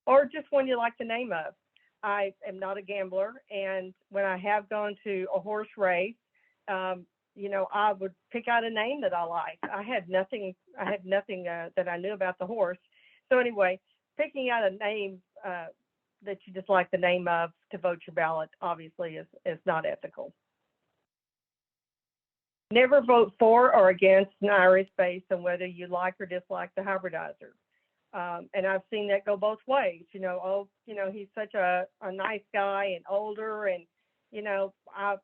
S6: Or just one you like the name of. I am not a gambler, and when I have gone to a horse race, you know, I would pick out a name that I like. I had nothing that I knew about the horse. So anyway, picking out a name that you just like the name of to vote your ballot obviously is not ethical. Never vote for or against an iris based on whether you like or dislike the hybridizer. And I've seen that go both ways. You know, oh, you know, he's such a nice guy and older, and, you know,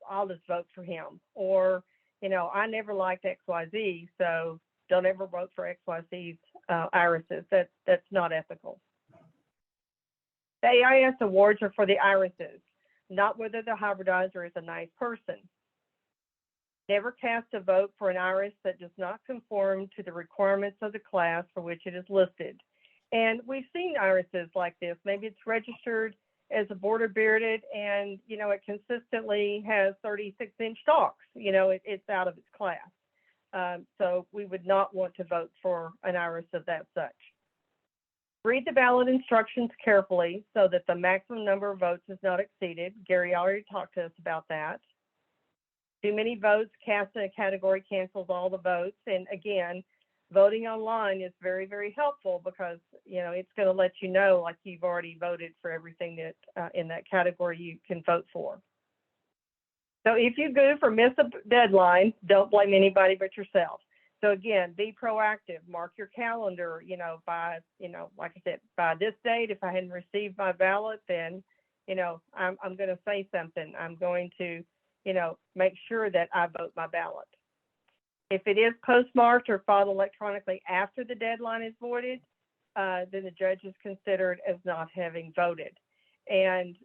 S6: I'll just vote for him. Or, you know, I never liked XYZ, so don't ever vote for XYZ's irises. That's not ethical. The AIS awards are for the irises, not whether the hybridizer is a nice person. Never cast a vote for an iris that does not conform to the requirements of the class for which it is listed. And we've seen irises like this. Maybe it's registered as a border bearded and, you know, it consistently has 36-inch stalks. You know, it's out of its class. So we would not want to vote for an iris of that such. Read the ballot instructions carefully so that the maximum number of votes is not exceeded. Gary already talked to us about that. Too many votes cast in a category cancels all the votes. And again, voting online is very, very helpful because, you know, it's going to let you know like you've already voted for everything that in that category you can vote for. So if you goof or miss a deadline, don't blame anybody but yourself. So again, be proactive, mark your calendar, you know, by, you know, like I said, by this date, if I hadn't received my ballot, then, you know, I'm going to say something. I'm going to, you know, make sure that I vote my ballot. If it is postmarked or filed electronically after the deadline is voided, then the judge is considered as not having voted. And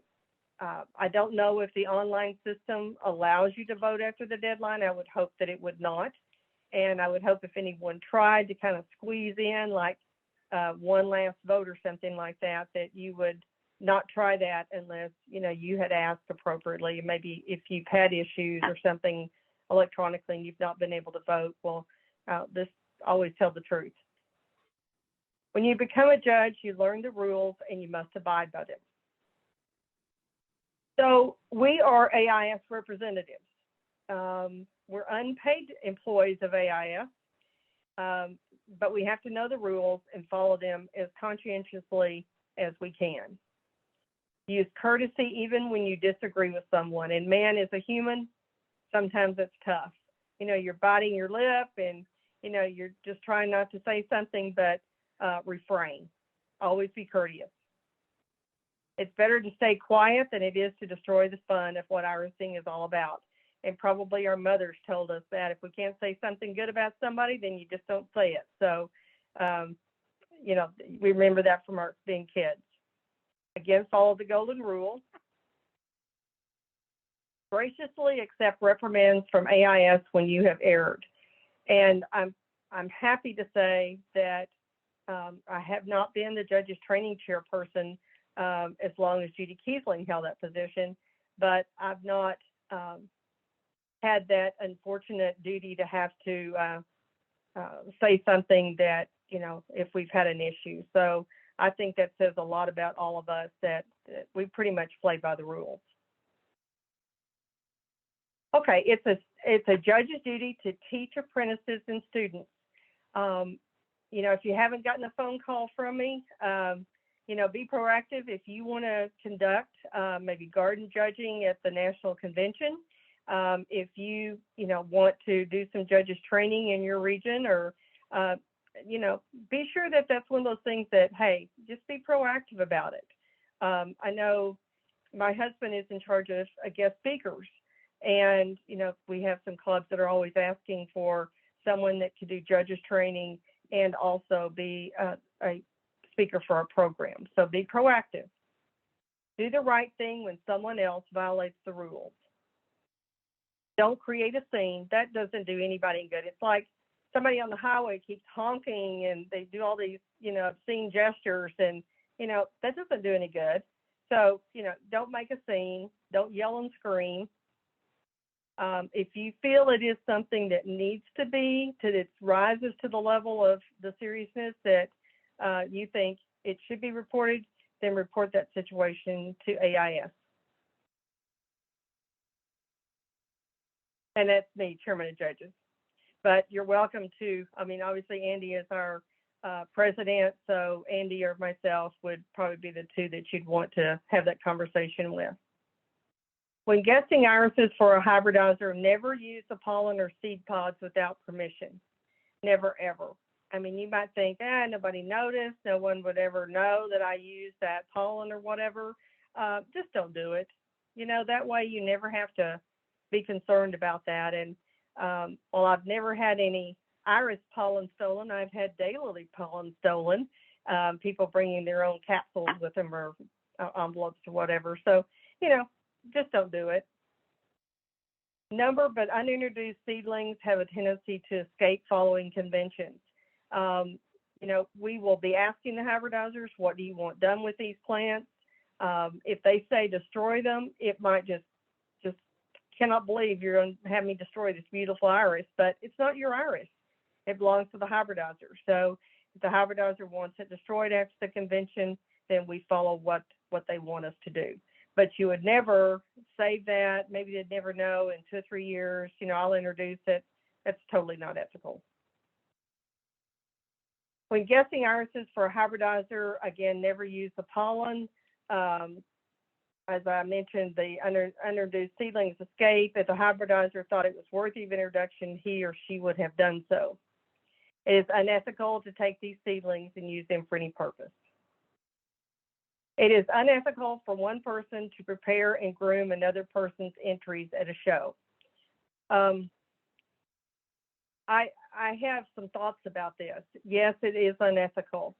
S6: I don't know if the online system allows you to vote after the deadline. I would hope that it would not. And I would hope if anyone tried to kind of squeeze in like one last vote or something like that, that you would not try that unless, you know, you had asked appropriately. Maybe if you've had issues or something electronically and you've not been able to vote, well, just always tell the truth. When you become a judge, you learn the rules and you must abide by them. So we are AIS representatives. We're unpaid employees of AIS, but we have to know the rules and follow them as conscientiously as we can. Use courtesy even when you disagree with someone. And man, as a human, sometimes it's tough. You know, you're biting your lip and, you know, you're just trying not to say something, but refrain. Always be courteous. It's better to stay quiet than it is to destroy the fun of what irising is all about. And probably our mothers told us that if we can't say something good about somebody, then you just don't say it. So, you know, we remember that from our being kids. Again, follow the golden rule. Graciously accept reprimands from AIS when you have erred. And I'm happy to say that I have not been the judge's training chairperson as long as Judy Kiesling held that position, but I've not had that unfortunate duty to have to say something that, you know, if we've had an issue. So I think that says a lot about all of us that we pretty much play by the rules. Okay, it's a judge's duty to teach apprentices and students. You know, if you haven't gotten a phone call from me, you know, be proactive. If you want to conduct maybe garden judging at the national convention, if you know, want to do some judges training in your region, or you know, be sure that that's one of those things that, hey, just be proactive about it. I know my husband is in charge of guest speakers, and, you know, we have some clubs that are always asking for someone that could do judges training and also be a speaker for our program. So be proactive. Do the right thing when someone else violates the rules. Don't create a scene. That doesn't do anybody good. It's like somebody on the highway keeps honking and they do all these, obscene gestures, and, that doesn't do any good. So, don't make a scene, don't yell and scream. If you feel it is something that needs to be, it rises to the level of the seriousness that you think it should be reported, then report that situation to AIS. And that's me, Chairman of Judges. But you're welcome to, obviously Andy is our president, so Andy or myself would probably be the two that you'd want to have that conversation with. When guessing irises for a hybridizer, never use the pollen or seed pods without permission. Never, ever. You might think, nobody noticed, no one would ever know that I used that pollen or whatever. Just don't do it. That way you never have to be concerned about that. And well, I've never had any iris pollen stolen. I've had daylily pollen stolen. People bringing their own capsules with them or envelopes or whatever. So, just don't do it. Number but unintroduced seedlings have a tendency to escape following conventions. We will be asking the hybridizers, what do you want done with these plants? If they say destroy them, it might just cannot believe you're going to have me destroy this beautiful iris, but it's not your iris. It belongs to the hybridizer. So if the hybridizer wants it destroyed after the convention, then we follow what they want us to do. But you would never save that. Maybe they'd never know in 2 or 3 years, I'll introduce it. That's totally not ethical. When guessing irises for a hybridizer, again, never use the pollen. As I mentioned, the unintroduced seedlings escape. If the hybridizer thought it was worthy of introduction, he or she would have done so. It is unethical to take these seedlings and use them for any purpose. It is unethical for one person to prepare and groom another person's entries at a show. I have some thoughts about this. Yes, it is unethical.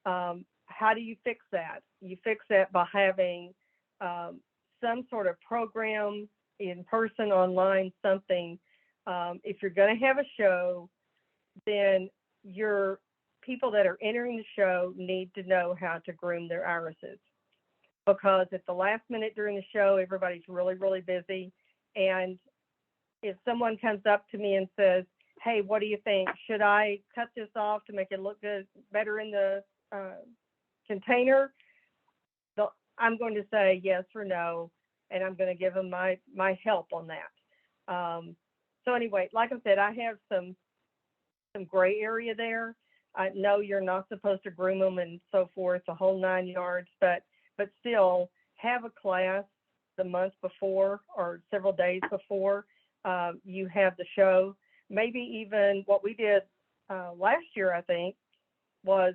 S6: How do you fix that? You fix that by having some sort of program, in person, online, something. If you're going to have a show, then your people that are entering the show need to know how to groom their irises, because at the last minute during the show, everybody's really, really busy. And if someone comes up to me and says, hey, what do you think? Should I cut this off to make it look good, better in the container? I'm going to say yes or no, and I'm going to give them my help on that. So anyway, like I said, I have some gray area there. I know you're not supposed to groom them and so forth, the whole 9 yards, but still have a class the month before or several days before you have the show. Maybe even what we did last year, I think, was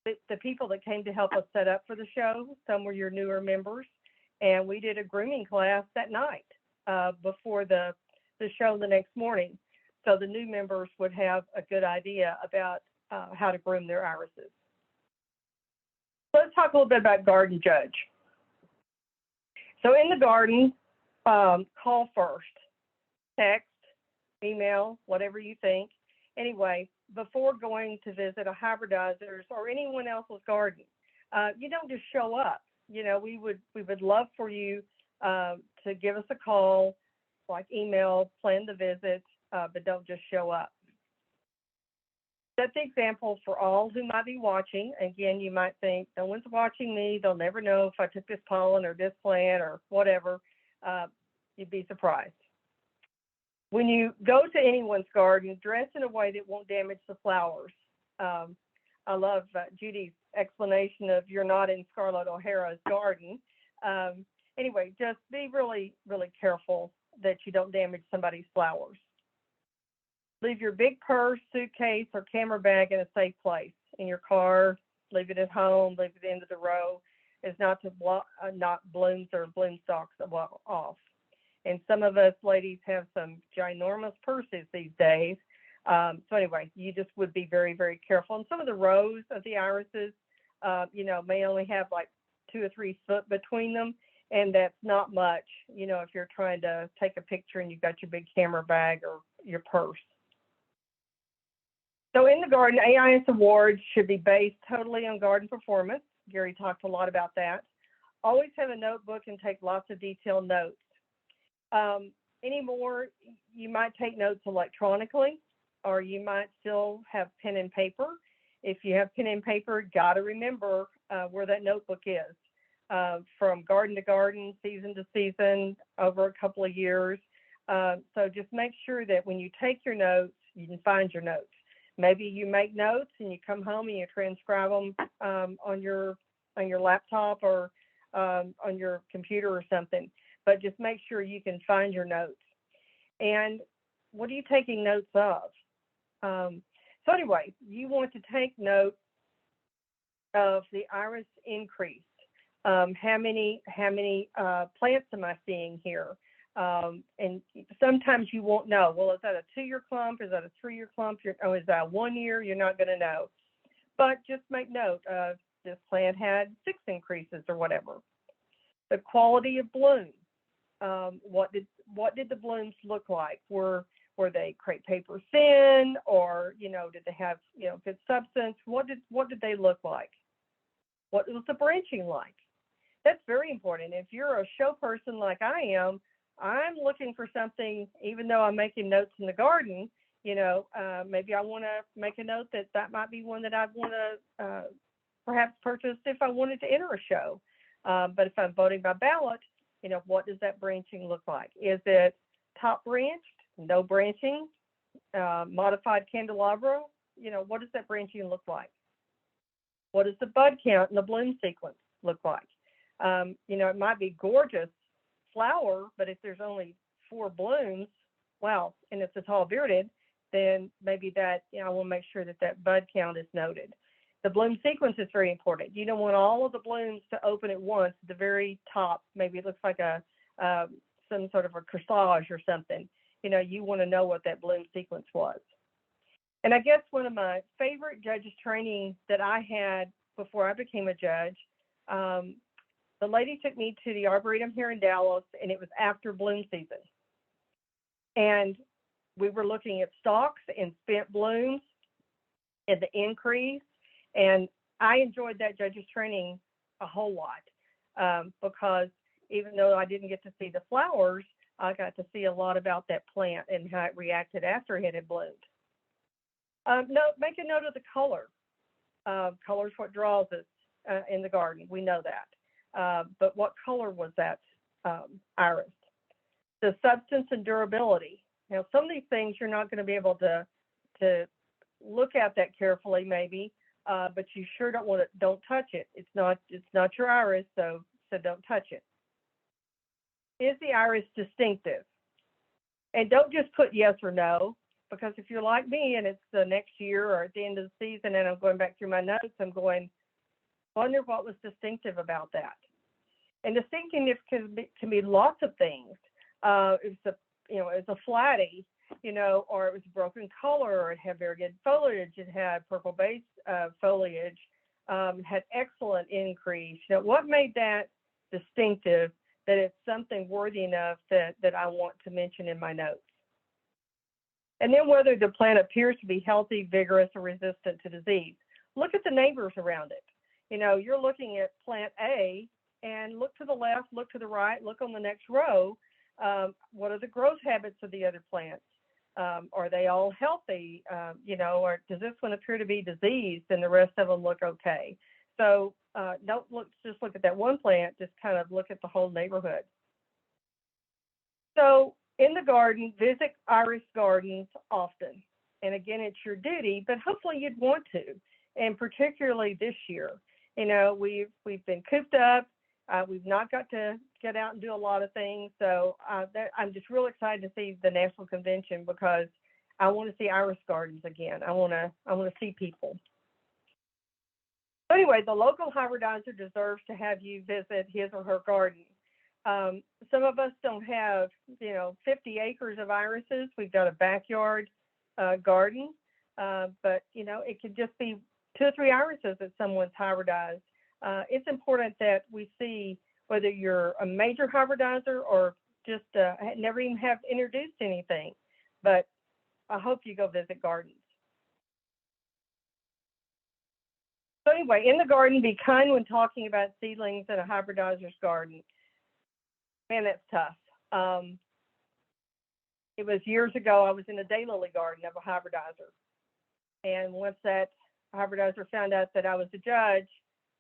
S6: the people that came to help us set up for the show. Some were your newer members, and we did a grooming class that night before the show the next morning. So the new members would have a good idea about how to groom their irises. Let's talk a little bit about garden judge. So in the garden, call first, text, email, whatever you think. Anyway, before going to visit a hybridizer's or anyone else's garden, you don't just show up. We would love for you to give us a call, like email, plan the visit, but don't just show up. Set the example for all who might be watching. Again, you might think, no one's watching me. They'll never know if I took this pollen or this plant or whatever. You'd be surprised. When you go to anyone's garden, dress in a way that won't damage the flowers. I love Judy's explanation of you're not in Scarlett O'Hara's garden. Anyway, just be really, really careful that you don't damage somebody's flowers. Leave your big purse, suitcase, or camera bag in a safe place. In your car, leave it at home, leave it at the end of the row. It's not to knock blooms or bloom stalks off. And some of us ladies have some ginormous purses these days. So anyway, you just would be very, very careful. And some of the rows of the irises, may only have like 2 or 3 foot between them. And that's not much, if you're trying to take a picture and you've got your big camera bag or your purse. So in the garden, AIS awards should be based totally on garden performance. Gary talked a lot about that. Always have a notebook and take lots of detailed notes. Anymore, you might take notes electronically, or you might still have pen and paper. If you have pen and paper, got to remember where that notebook is. From garden to garden, season to season, over a couple of years. So just make sure that when you take your notes, you can find your notes. Maybe you make notes and you come home and you transcribe them on your laptop or on your computer or something. But just make sure you can find your notes. And what are you taking notes of? So anyway, you want to take note of the iris increase. How many plants am I seeing here? And sometimes you won't know. Well, is that a 2-year clump? Is that a 3-year clump? Oh, is that 1 year? You're not going to know. But just make note of this plant had 6 increases or whatever. The quality of bloom. What did the blooms look like? Were they crepe paper thin, or did they have good substance? What did they look like? What was the branching like? That's very important. If you're a show person like I am, I'm looking for something. Even though I'm making notes in the garden, maybe I want to make a note that might be one that I'd want to perhaps purchase if I wanted to enter a show. But if I'm voting by ballot, what does that branching look like? Is it top branched, no branching, modified candelabra? What does that branching look like? What does the bud count and the bloom sequence look like? It might be gorgeous flower, but if there's only 4 blooms, wow, and it's a tall bearded, then maybe that, I want to make sure that bud count is noted. The bloom sequence is very important. You don't want all of the blooms to open at once at the very top. Maybe it looks like some sort of a corsage or something. You want to know what that bloom sequence was. And I guess one of my favorite judges training that I had before I became a judge, the lady took me to the Arboretum here in Dallas, and it was after bloom season. And we were looking at stalks and spent blooms and the increase. And I enjoyed that judge's training a whole lot because even though I didn't get to see the flowers, I got to see a lot about that plant and how it reacted after it had bloomed. Make a note of the color. Color is what draws us in the garden. We know that. But what color was that iris? The substance and durability. Now, some of these things you're not going to be able to look at that carefully, maybe, but you sure don't touch it. It's not your iris, so don't touch it. Is the iris distinctive? And don't just put yes or no, because if you're like me and it's the next year or at the end of the season and I'm going back through my notes, I'm going, wonder what was distinctive about that. And distinctiveness can be lots of things. It's a flatty, or it was broken color, or it had very good foliage. It had purple base foliage, had excellent increase. What made that distinctive, that it's something worthy enough that I want to mention in my notes? And then whether the plant appears to be healthy, vigorous, or resistant to disease. Look at the neighbors around it. You're looking at plant A, and look to the left, look to the right, look on the next row. What are the growth habits of the other plants? Are they all healthy? Or does this one appear to be diseased and the rest of them look okay? So don't just look at that one plant, just kind of look at the whole neighborhood. So in the garden, visit iris gardens often. And again, it's your duty, but hopefully you'd want to. And particularly this year, we've been cooped up. We've not got to get out and do a lot of things. So I'm just real excited to see the National Convention because I want to see iris gardens again. I want to see people. So anyway, the local hybridizer deserves to have you visit his or her garden. Some of us don't have, 50 acres of irises. We've got a backyard garden, but it could just be 2 or 3 irises that someone's hybridized. It's important that we see whether you're a major hybridizer or just never even have introduced anything. But I hope you go visit gardens. So anyway, in the garden, be kind when talking about seedlings in a hybridizer's garden. Man, that's tough. It was years ago, I was in a daylily garden of a hybridizer. And once that hybridizer found out that I was a judge,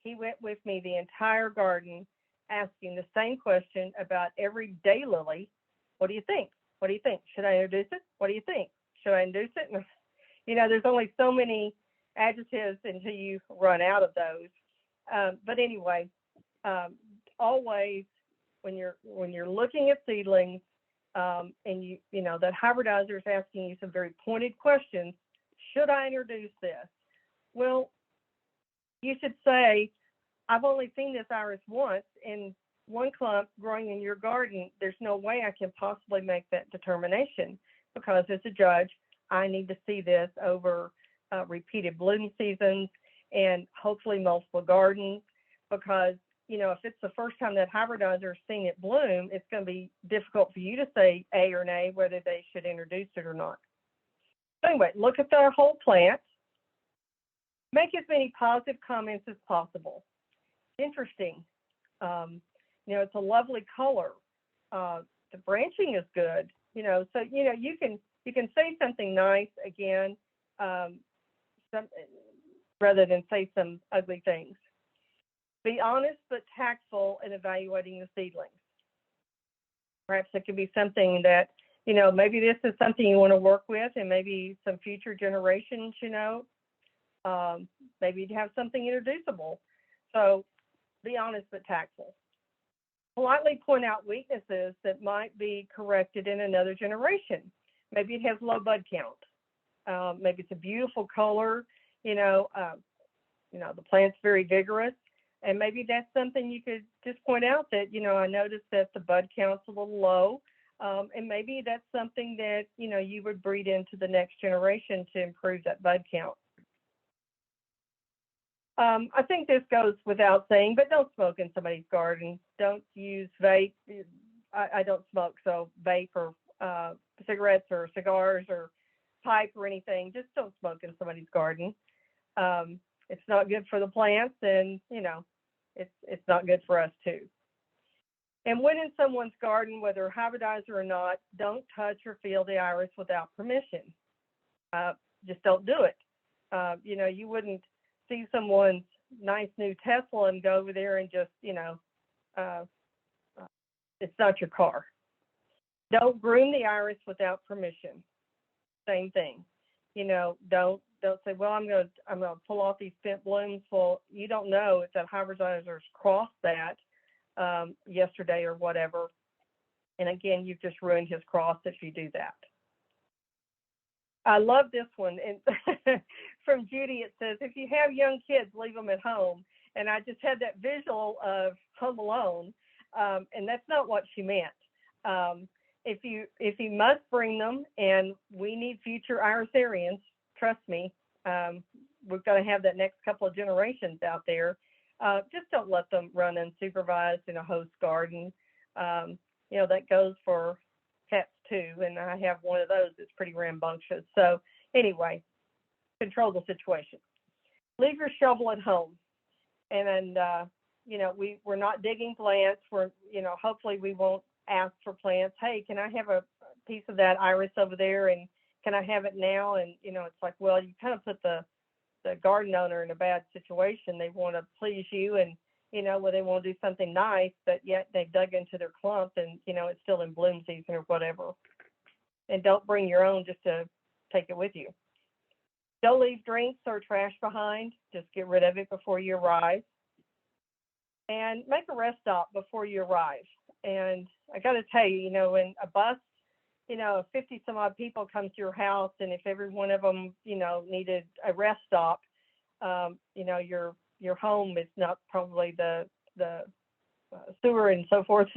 S6: he went with me the entire garden asking the same question about every daylily. What do you think? What do you think? Should I introduce it? What do you think? Should I introduce it? And, you know, there's only so many adjectives until you run out of those. But anyway, always when you're looking at seedlings, and you know that hybridizer is asking you some very pointed questions. Should I introduce this? Well, you should say, I've only seen this iris once in one clump growing in your garden. There's no way I can possibly make that determination, because as a judge, I need to see this over repeated bloom seasons and hopefully multiple gardens, because you know, if it's the first time that hybridizer is seeing it bloom, it's going to be difficult for you to say A or nay whether they should introduce it or not. So anyway, look at their whole plant. Make as many positive comments as possible. Interesting. You know, it's a lovely color. The branching is good. You know, so you know you can say something nice again, rather than say some ugly things. Be honest but tactful in evaluating the seedlings. Perhaps it could be something that, you know, maybe this is something you want to work with, and maybe some future generations, you know, maybe you'd have something introducible. So be honest but tactful. Politely point out weaknesses that might be corrected in another generation. Maybe it has low bud count. Maybe it's a beautiful color, you know, the plant's very vigorous. And maybe that's something you could just point out that, you know, I noticed that the bud count's a little low. And maybe that's something that, you know, you would breed into the next generation to improve that bud count. I think this goes without saying, but don't smoke in somebody's garden. Don't use vape. I don't smoke, so vape or cigarettes or cigars or pipe or anything, just don't smoke in somebody's garden. It's not good for the plants, and, you know, it's not good for us too. And when in someone's garden, whether hybridizer or not, don't touch or feel the iris without permission. Just don't do it. You know, you wouldn't see someone's nice new Tesla and go over there and just, you know, it's not your car. Don't groom the iris without permission. Same thing. You know, don't say, well, I'm gonna pull off these spent blooms. Well, you don't know if that hybridizer's crossed that yesterday or whatever. And again, you've just ruined his cross if you do that. I love this one. And from Judy, it says, if you have young kids, leave them at home. And I just had that visual of Home Alone, and that's not what she meant. If you must bring them, and we need future Irisarians, trust me, we've got to have that next couple of generations out there. Just don't let them run unsupervised in a host garden. You know, that goes for pets too, and I have one of those that's pretty rambunctious. So anyway, control the situation. Leave your shovel at home. And you know, we're not digging plants. You know, hopefully we won't ask for plants. Hey, can I have a piece of that iris over there, and can I have it now? And, you know, it's like, well, you kind of put the garden owner in a bad situation. They want to please you, and, you know, well, they want to do something nice, but yet they've dug into their clump and, you know, it's still in bloom season or whatever. And don't bring your own just to take it with you. Don't leave drinks or trash behind. Just get rid of it before you arrive. And make a rest stop before you arrive. And I got to tell you, you know, when a bus, you know, 50 some odd people come to your house, and if every one of them, you know, needed a rest stop, you know, your home is not probably the sewer and so forth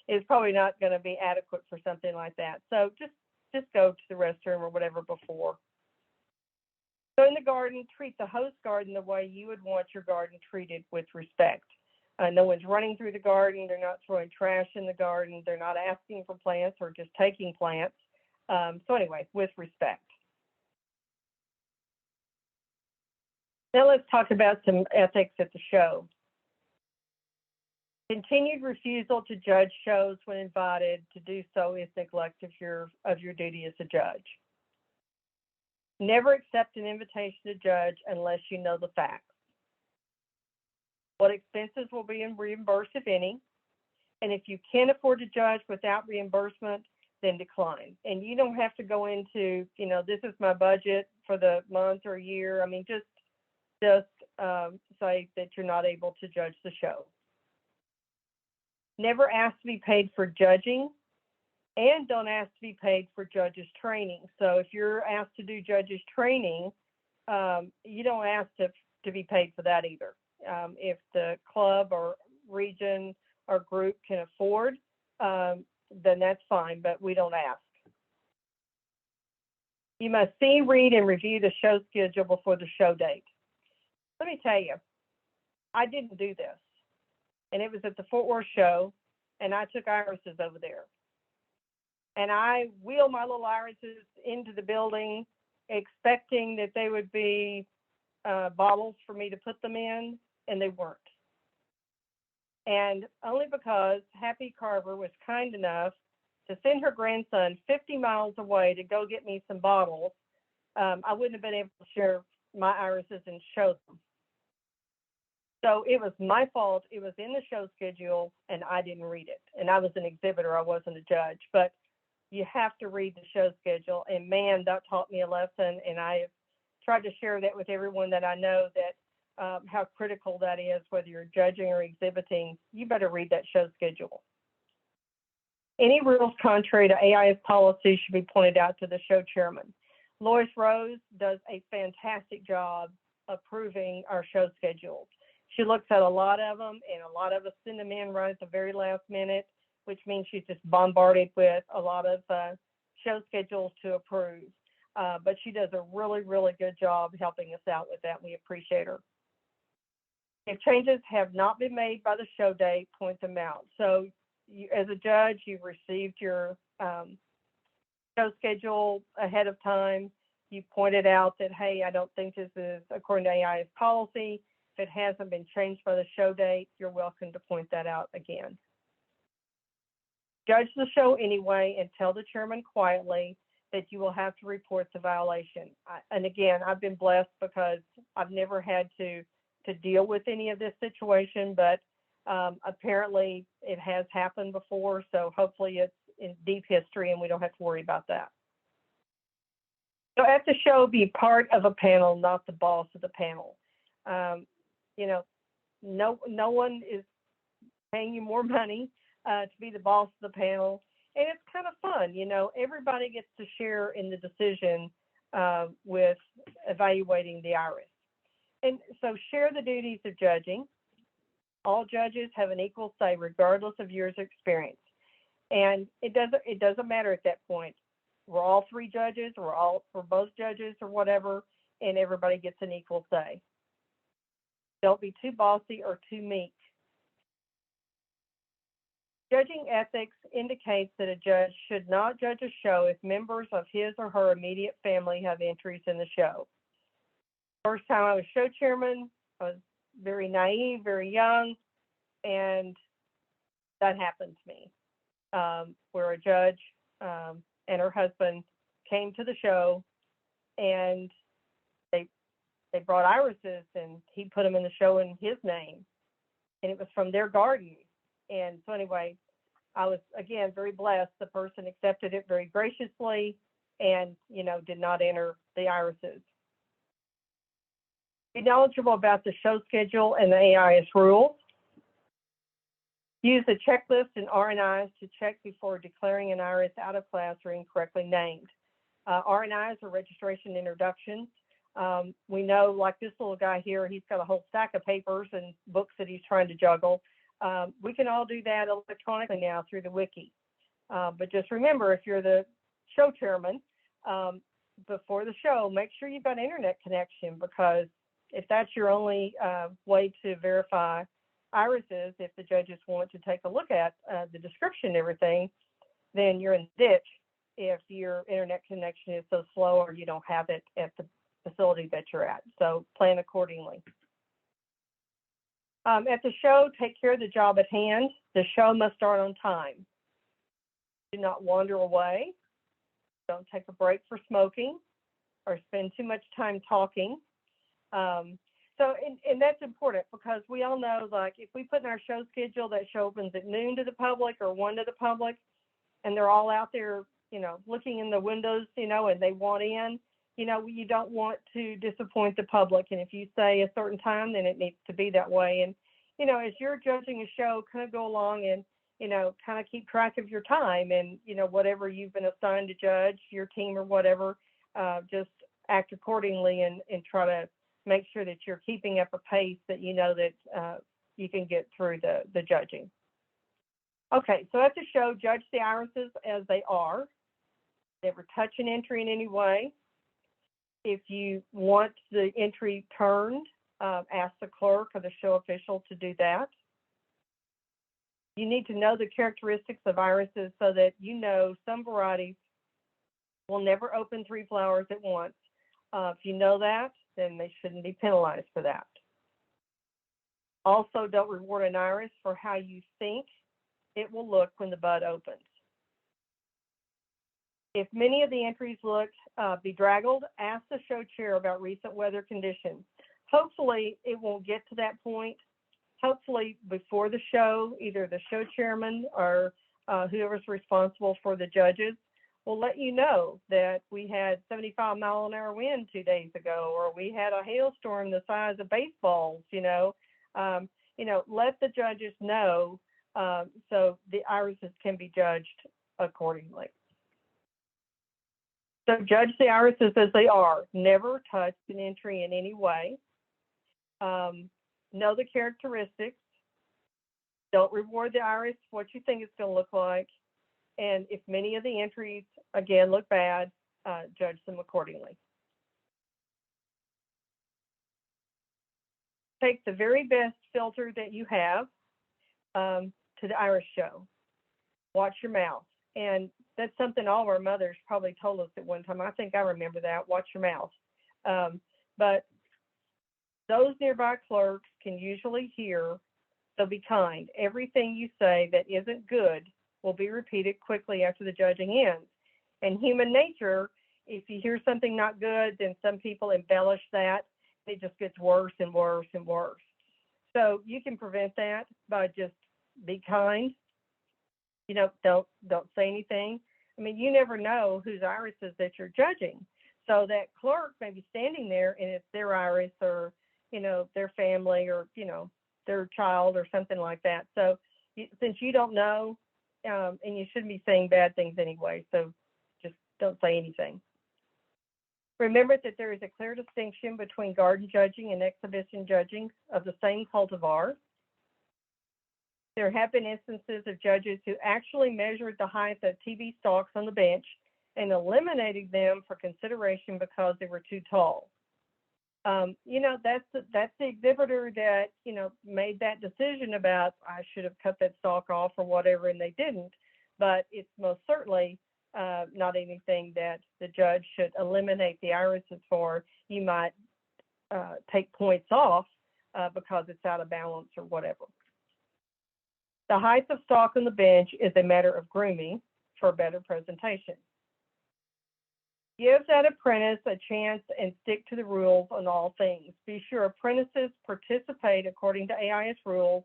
S6: is probably not going to be adequate for something like that. So just go to the restroom or whatever before. So in the garden, treat the host garden the way you would want your garden treated, with respect. No one's running through the garden. They're not throwing trash in the garden. They're not asking for plants or just taking plants. So anyway, with respect. Now let's talk about some ethics at the show. Continued refusal to judge shows when invited to do so is neglect of your duty as a judge. Never accept an invitation to judge unless you know the facts. What expenses will be reimbursed, if any, and if you can't afford to judge without reimbursement, then decline. And you don't have to go into, this is my budget for the month or year. I mean, just say that you're not able to judge the show. Never ask to be paid for judging, and don't ask to be paid for judges training. So if you're asked to do judges training, you don't ask to be paid for that either. If the club or region or group can afford, then that's fine, but we don't ask. You must see, read, and review the show schedule before the show date. Let me tell you, I didn't do this. And it was at the Fort Worth show, and I took irises over there. And I wheeled my little irises into the building, expecting that they would be bottles for me to put them in, and they weren't. And only because Happy Carver was kind enough to send her grandson 50 miles away to go get me some bottles, I wouldn't have been able to share my irises and show them. So it was my fault. It was in the show schedule, and I didn't read it. And I was an exhibitor. I wasn't a judge. But you have to read the show schedule. And, man, that taught me a lesson. And I have tried to share that with everyone that I know, that how critical that is, whether you're judging or exhibiting. You better read that show schedule. Any rules contrary to AIS policy should be pointed out to the show chairman. Lois Rose does a fantastic job approving our show schedules. She looks at a lot of them, and a lot of us send them in right at the very last minute, which means she's just bombarded with a lot of show schedules to approve. But she does a really, really good job helping us out with that. We appreciate her. If changes have not been made by the show date, point them out. So you, as a judge, you've received your show schedule ahead of time. You pointed out that, hey, I don't think this is according to AIS policy. If it hasn't been changed by the show date, you're welcome to point that out again. Judge the show anyway and tell the chairman quietly that you will have to report the violation. And again, I've been blessed because I've never had to deal with any of this situation, but apparently it has happened before. So hopefully it's in deep history and we don't have to worry about that. So at the show, be part of a panel, not the boss of the panel. No one is paying you more money to be the boss of the panel. And it's kind of fun, everybody gets to share in the decision with evaluating the iris. And so share the duties of judging. All judges have an equal say regardless of years of experience. And it doesn't matter at that point. We're all three judges, we're both judges or whatever, and everybody gets an equal say. Don't be too bossy or too meek. Judging ethics indicates that a judge should not judge a show if members of his or her immediate family have entries in the show. First time I was show chairman, I was very naive, very young, and that happened to me, where a judge and her husband came to the show, and they brought irises, and he put them in the show in his name, and it was from their garden. And so anyway, I was, again, very blessed. The person accepted it very graciously and, did not enter the irises. Be knowledgeable about the show schedule and the AIS rules. Use the checklist and RNIs to check before declaring an iris out of class or incorrectly named. RNIs are registration introductions. We know, like this little guy here, he's got a whole stack of papers and books that he's trying to juggle. We can all do that electronically now through the wiki. But just remember, if you're the show chairman, before the show, make sure you've got internet connection, because if that's your only way to verify irises, if the judges want to take a look at the description and everything, then you're in the ditch if your internet connection is so slow or you don't have it at facility that you're at. So plan accordingly. At the show, take care of the job at hand. The show must start on time. Do not wander away. Don't take a break for smoking or spend too much time talking. And that's important because we all know, like, if we put in our show schedule that show opens at noon to the public or 1 to the public, and they're all out there, looking in the windows, and they want in, you don't want to disappoint the public. And if you say a certain time, then it needs to be that way. And, as you're judging a show, kind of go along and, kind of keep track of your time and, whatever you've been assigned to judge, your team or whatever, just act accordingly and try to make sure that you're keeping up a pace that that you can get through the judging. Okay, so at the show, judge the irises as they are. Never touch an entry in any way. If you want the entry turned, ask the clerk or the show official to do that. You need to know the characteristics of irises so that some varieties will never open 3 flowers at once. If you know that, then they shouldn't be penalized for that. Also, don't reward an iris for how you think it will look when the bud opens. If many of the entries look bedraggled, ask the show chair about recent weather conditions. Hopefully, it won't get to that point. Hopefully, before the show, either the show chairman or whoever's responsible for the judges will let you know that we had 75-mile-an-hour wind 2 days ago, or we had a hailstorm the size of baseballs. Let the judges know so the irises can be judged accordingly. So judge the irises as they are. Never touch an entry in any way. Know the characteristics. Don't reward the iris what you think it's going to look like. And if many of the entries, again, look bad, judge them accordingly. Take the very best filter that you have to the iris show. Watch your mouth. And that's something all of our mothers probably told us at one time. I think I remember that. Watch your mouth. But those nearby clerks can usually hear, so be kind. Everything you say that isn't good will be repeated quickly after the judging ends. And human nature, if you hear something not good, then some people embellish that. It just gets worse and worse and worse. So you can prevent that by just be kind. Don't say anything. I mean, you never know whose irises that you're judging. So that clerk may be standing there and it's their iris or, their family or, their child or something like that. So since you don't know, and you shouldn't be saying bad things anyway, so just don't say anything. Remember that there is a clear distinction between garden judging and exhibition judging of the same cultivar. There have been instances of judges who actually measured the height of TB stalks on the bench and eliminated them for consideration because they were too tall. That's the exhibitor that, made that decision about I should have cut that stalk off or whatever, and they didn't. But it's most certainly not anything that the judge should eliminate the irises for. You might take points off because it's out of balance or whatever. The height of stalk on the bench is a matter of grooming for a better presentation. Give that apprentice a chance and stick to the rules on all things. Be sure apprentices participate according to AIS rules,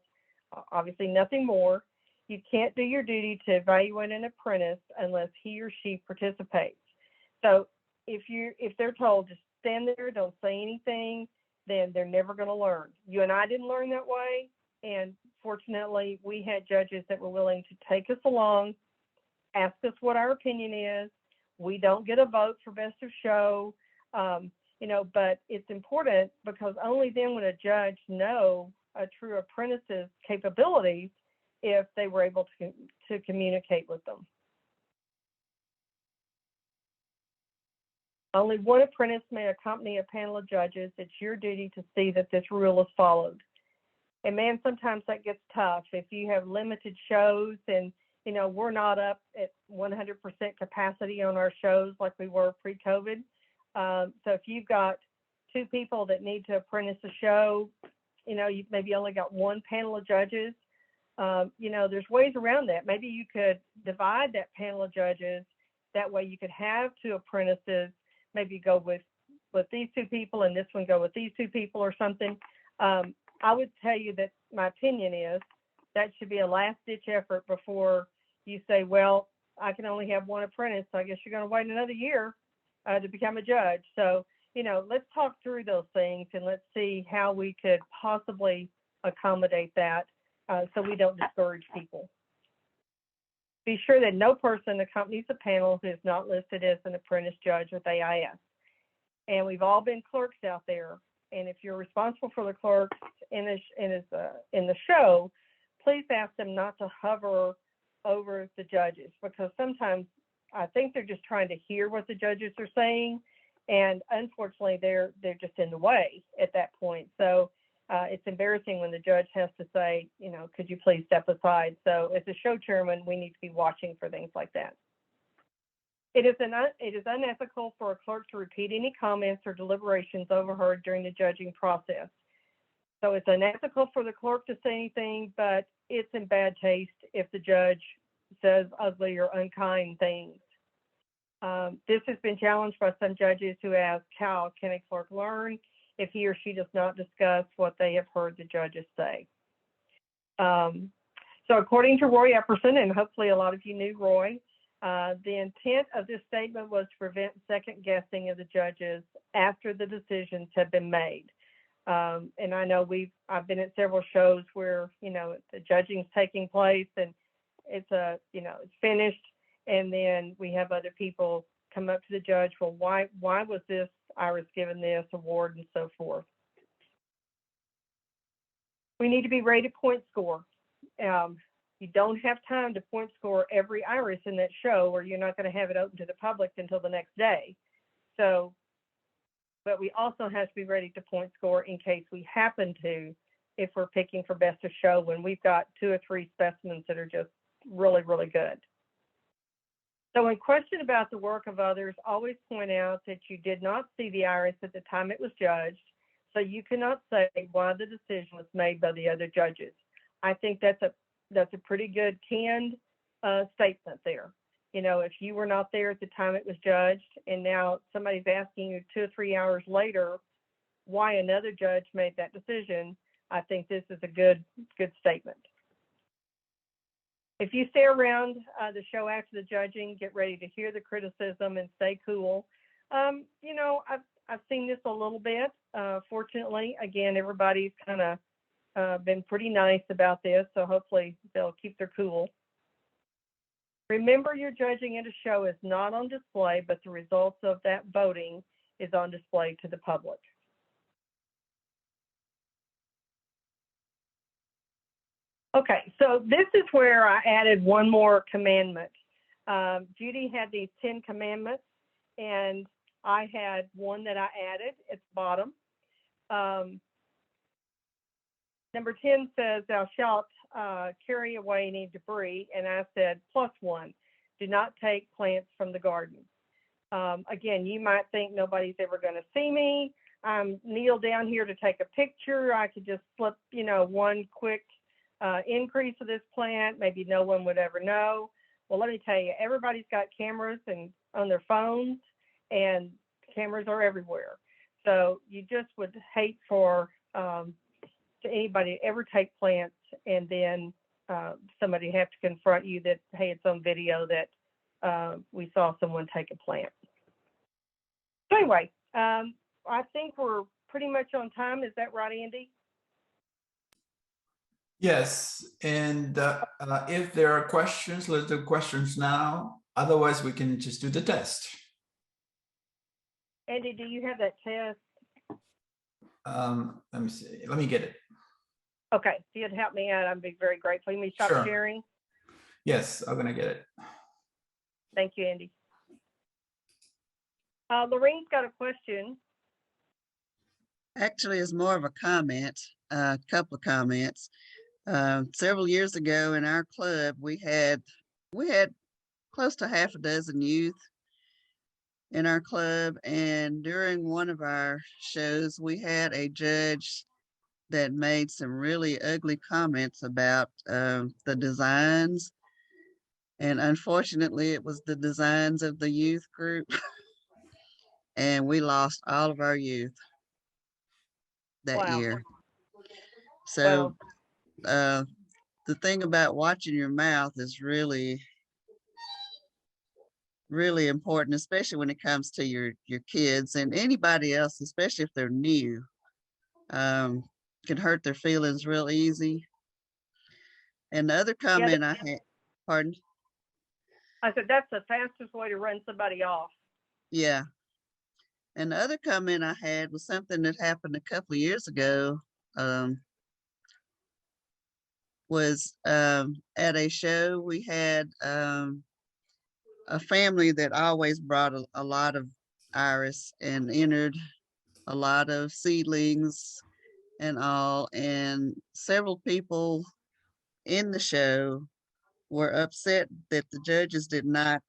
S6: obviously nothing more. You can't do your duty to evaluate an apprentice unless he or she participates. So if they're told to stand there, don't say anything, then they're never going to learn. You and I didn't learn that way. And fortunately, we had judges that were willing to take us along, ask us what our opinion is. We don't get a vote for best of show, but it's important because only then would a judge know a true apprentice's capabilities if they were able to communicate with them. Only one apprentice may accompany a panel of judges. It's your duty to see that this rule is followed. And man, sometimes that gets tough. If you have limited shows and, we're not up at 100% capacity on our shows like we were pre-COVID, So if you've got 2 people that need to apprentice a show, you know, you maybe only got 1 panel of judges. You know, there's ways around that. Maybe you could divide that panel of judges. That way you could have 2 apprentices, maybe go with these 2 people and this one go with these 2 people or something. I would tell you that my opinion is that should be a last ditch effort before you say, well, I can only have 1 apprentice, so I guess you're going to wait another year to become a judge. So, you know, let's talk through those things and let's see how we could possibly accommodate that so we don't discourage people. Be sure that no person accompanies a panel who is not listed as an apprentice judge with AIS. And we've all been clerks out there. And if you're responsible for the clerks in the show, please ask them not to hover over the judges, because sometimes I think they're just trying to hear what the judges are saying. And unfortunately, they're just in the way at that point. So it's embarrassing when the judge has to say, you know, could you please step aside? So as a show chairman, we need to be watching for things like that. It is unethical for a clerk to repeat any comments or deliberations overheard during the judging process. So it's unethical for the clerk to say anything, but it's in bad taste if the judge says ugly or unkind things. This has been challenged by some judges who ask, how can a clerk learn if he or she does not discuss what they have heard the judges say? So according to Roy Epperson, and hopefully a lot of you knew Roy, the intent of this statement was to prevent second guessing of the judges after the decisions have been made. And I know I've been at several shows where, you know, the judging's taking place and it's it's finished. And then we have other people come up to the judge, well, why was this Iris given this award and so forth. We need to be ready to point score. You don't have time to point score every Iris in that show, or you're not going to have it open to the public until the next day. So, but we also have to be ready to point score in case we happen to, if we're picking for best of show when we've got 2 or 3 specimens that are just really, really good. So when questioned about the work of others, always point out that you did not see the Iris at the time it was judged, so you cannot say why the decision was made by the other judges. I think that's a pretty good canned statement there. You know, if you were not there at the time it was judged, and now somebody's asking you 2 or 3 hours later why another judge made that decision, I think this is a good statement. If you stay around the show after the judging, get ready to hear the criticism and stay cool. You know, I've seen this a little bit. Fortunately, again, everybody's kind of been pretty nice about this, so hopefully they'll keep their cool. Remember, your judging at a show is not on display, but the results of that voting is on display to the public. Okay, so this is where I added one more commandment. Judy had these 10 commandments, and I had one that I added at the bottom. Number 10 says, thou shalt carry away any debris, and I said, +1, do not take plants from the garden. Again, you might think nobody's ever going to see me. I'm kneel down here to take a picture. I could just slip, you know, one quick increase of this plant. Maybe no one would ever know. Well, let me tell you, everybody's got cameras and on their phones, and cameras are everywhere. So you just would hate for anybody to ever take plants and then somebody have to confront you that, hey, it's on video that we saw someone take a plant. So anyway, I think we're pretty much on time. Is that right, Andy?
S1: Yes, and if there are questions, let's do questions now. Otherwise, we can just do the test.
S6: Andy, do you have that test?
S1: Let me see. Let me get it.
S6: Okay, if you'd help me out, I'd be very grateful. You may stop
S1: Sure.
S6: sharing.
S1: Yes, I'm gonna get it.
S6: Thank you, Andy. Lorraine's got a question.
S11: Actually, it's more of a comment, a couple of comments. Several years ago in our club, we had close to half a dozen youth, in our club. And during one of our shows, we had a judge that made some really ugly comments about the designs. And unfortunately, it was the designs of the youth group. And we lost all of our youth that
S6: Wow.
S11: year.
S6: Well,
S11: So the thing about watching your mouth is really, really important, especially when it comes to your kids and anybody else, especially if they're new. Can hurt their feelings real easy. And the other comment I had, pardon?
S6: I said that's the fastest way to run somebody off.
S11: Yeah. And the other comment I had was something that happened a couple of years ago. Was at a show we had a family that always brought a lot of iris and entered a lot of seedlings and all, and several people in the show were upset that the judges did not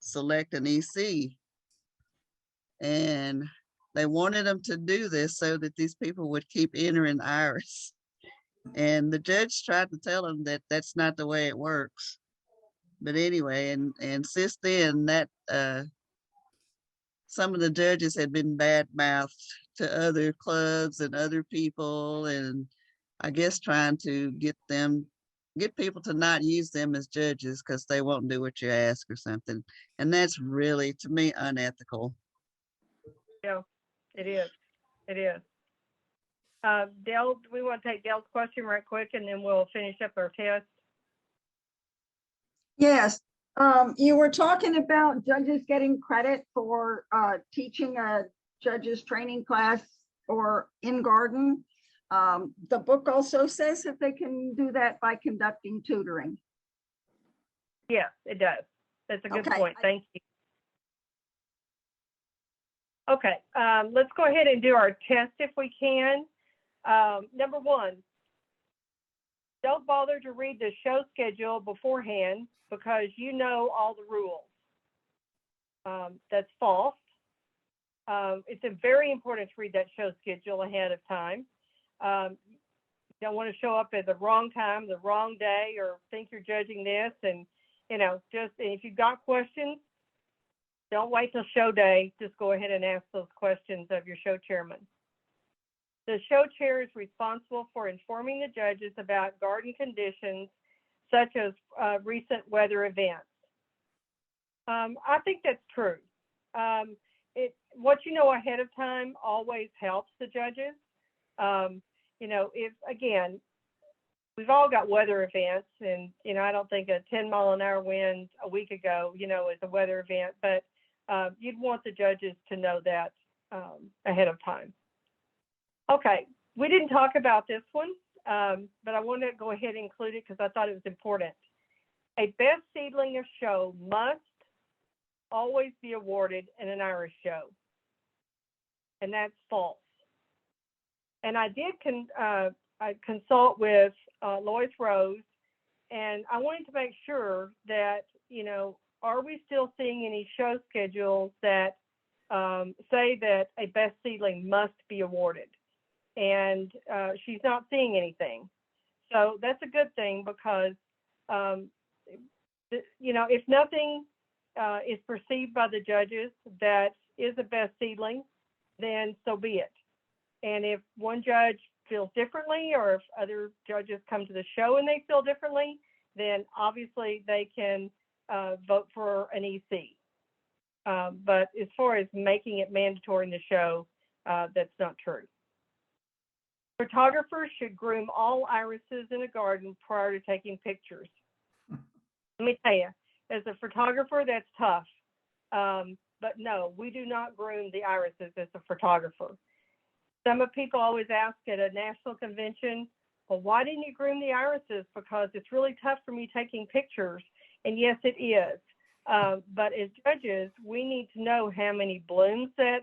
S11: select an EC, and they wanted them to do this so that these people would keep entering iris. And the judge tried to tell them that that's not the way it works. But anyway, and since then, that some of the judges had been bad-mouthed to other clubs and other people, and I guess trying to get people to not use them as judges because they won't do what you ask or something. And that's really, to me, unethical.
S6: Yeah, it is. It is. Dale, do we want to take Dale's question right quick and then we'll finish up our test?
S3: Yes, you were talking about judges getting credit for teaching a judges training class or in garden. The book also says that they can do that by conducting tutoring.
S6: Yes, it does. That's a good
S3: Okay.
S6: point. Thank you. Okay, let's go ahead and do our test if we can. Number one, don't bother to read the show schedule beforehand because you know all the rules. That's false. It's very important to read that show schedule ahead of time. You don't want to show up at the wrong time, the wrong day, or think you're judging this. And, you know, just if you've got questions, don't wait till show day. Just go ahead and ask those questions of your show chairman. The show chair is responsible for informing the judges about garden conditions, such as recent weather events. I think that's true. What you know ahead of time always helps the judges. You know, if, again, we've all got weather events, and, you know, I don't think a 10-mile-an-hour wind a week ago, you know, is a weather event, but you'd want the judges to know that ahead of time. Okay, we didn't talk about this one, but I wanted to go ahead and include it because I thought it was important. A best seedling of show must always be awarded in an Irish show, and that's false. And I did consult with Lois Rose, and I wanted to make sure that, you know, are we still seeing any show schedules that say that a best seedling must be awarded? And she's not seeing anything. So that's a good thing because, you know, if nothing is perceived by the judges that is a best seedling, then so be it. And if one judge feels differently, or if other judges come to the show and they feel differently, then obviously they can vote for an EC. But as far as making it mandatory in the show, that's not true. Photographers should groom all irises in a garden prior to taking pictures. Let me tell you, as a photographer, that's tough. But no, we do not groom the irises as a photographer. Some of people always ask at a national convention, well, why didn't you groom the irises? Because it's really tough for me taking pictures. And yes, it is. But as judges, we need to know how many blooms that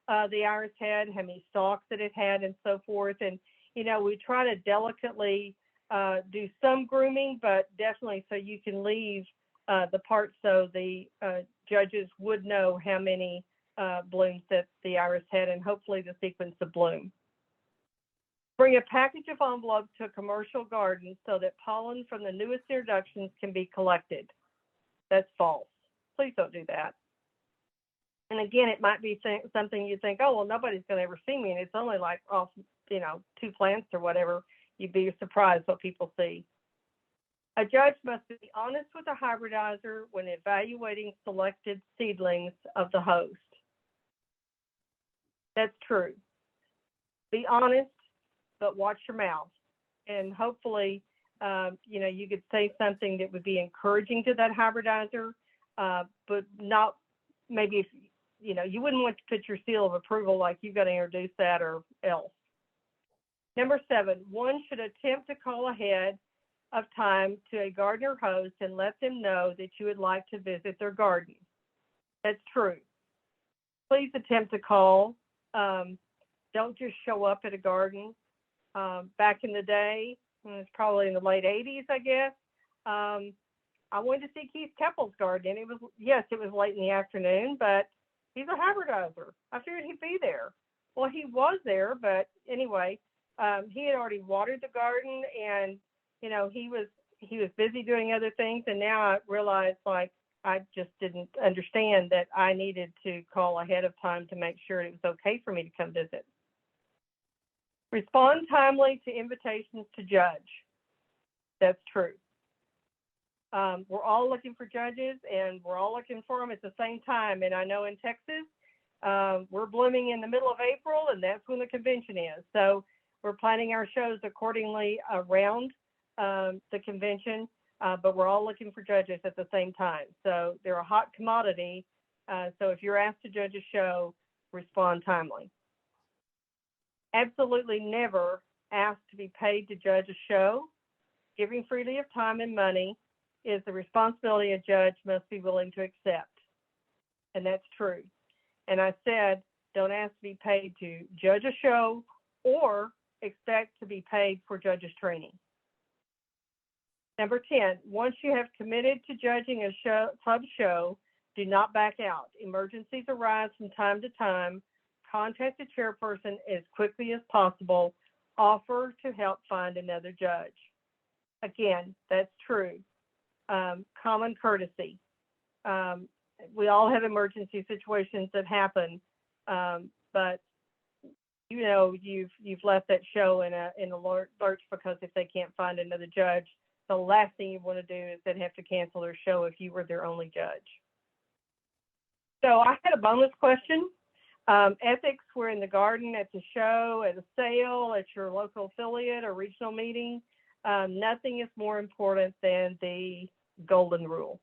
S6: the iris had, how many stalks that it had, and so forth. And, you know, we try to delicately do some grooming, but definitely so you can leave the parts so the judges would know how many blooms that the iris had and hopefully the sequence of bloom. Bring a package of envelopes to a commercial garden so that pollen from the newest introductions can be collected. That's false. Please don't do that. And again, it might be something you think, oh, well, nobody's going to ever see me. And it's only like off, 2 plants or whatever. You'd be surprised what people see. A judge must be honest with a hybridizer when evaluating selected seedlings of the host. That's true. Be honest, but watch your mouth. And hopefully, you could say something that would be encouraging to that hybridizer, but not maybe if, you wouldn't want to put your seal of approval like you've got to introduce that or else. Number 7, one should attempt to call ahead of time to a gardener host and let them know that you would like to visit their garden. That's true. Please attempt to call. Don't just show up at a garden. Back in the day, it was probably in the late 80s, I guess, I went to see Keith Keppel's garden. It was late in the afternoon, but he's a hybridizer. I figured he'd be there. Well, he was there, but anyway, he had already watered the garden and, he was busy doing other things. And now I realized I just didn't understand that I needed to call ahead of time to make sure it was okay for me to come visit. Respond timely to invitations to judge. That's true. We're all looking for judges and we're all looking for them at the same time. And I know in Texas, we're blooming in the middle of April and that's when the convention is. So we're planning our shows accordingly around the convention, but we're all looking for judges at the same time. So they're a hot commodity. So if you're asked to judge a show, respond timely. Absolutely never ask to be paid to judge a show. Giving freely of time and money is the responsibility a judge must be willing to accept. And that's true. And I said, don't ask to be paid to judge a show or expect to be paid for judges training. Number 10, once you have committed to judging a club show, do not back out. Emergencies arise from time to time. Contact the chairperson as quickly as possible. Offer to help find another judge. Again, that's true. Common courtesy. We all have emergency situations that happen, but you've left that show in a lurch because if they can't find another judge, the last thing you want to do is then have to cancel their show if you were their only judge. So I had a bonus question. Ethics were in the garden, at the show, at a sale, at your local affiliate or regional meeting. Nothing is more important than the golden rule.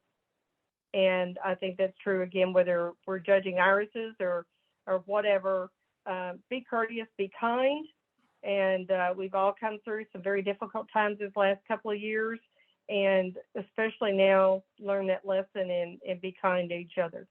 S6: And I think that's true, again, whether we're judging irises or whatever, be courteous, be kind. And we've all come through some very difficult times this last couple of years. And especially now, learn that lesson and be kind to each other.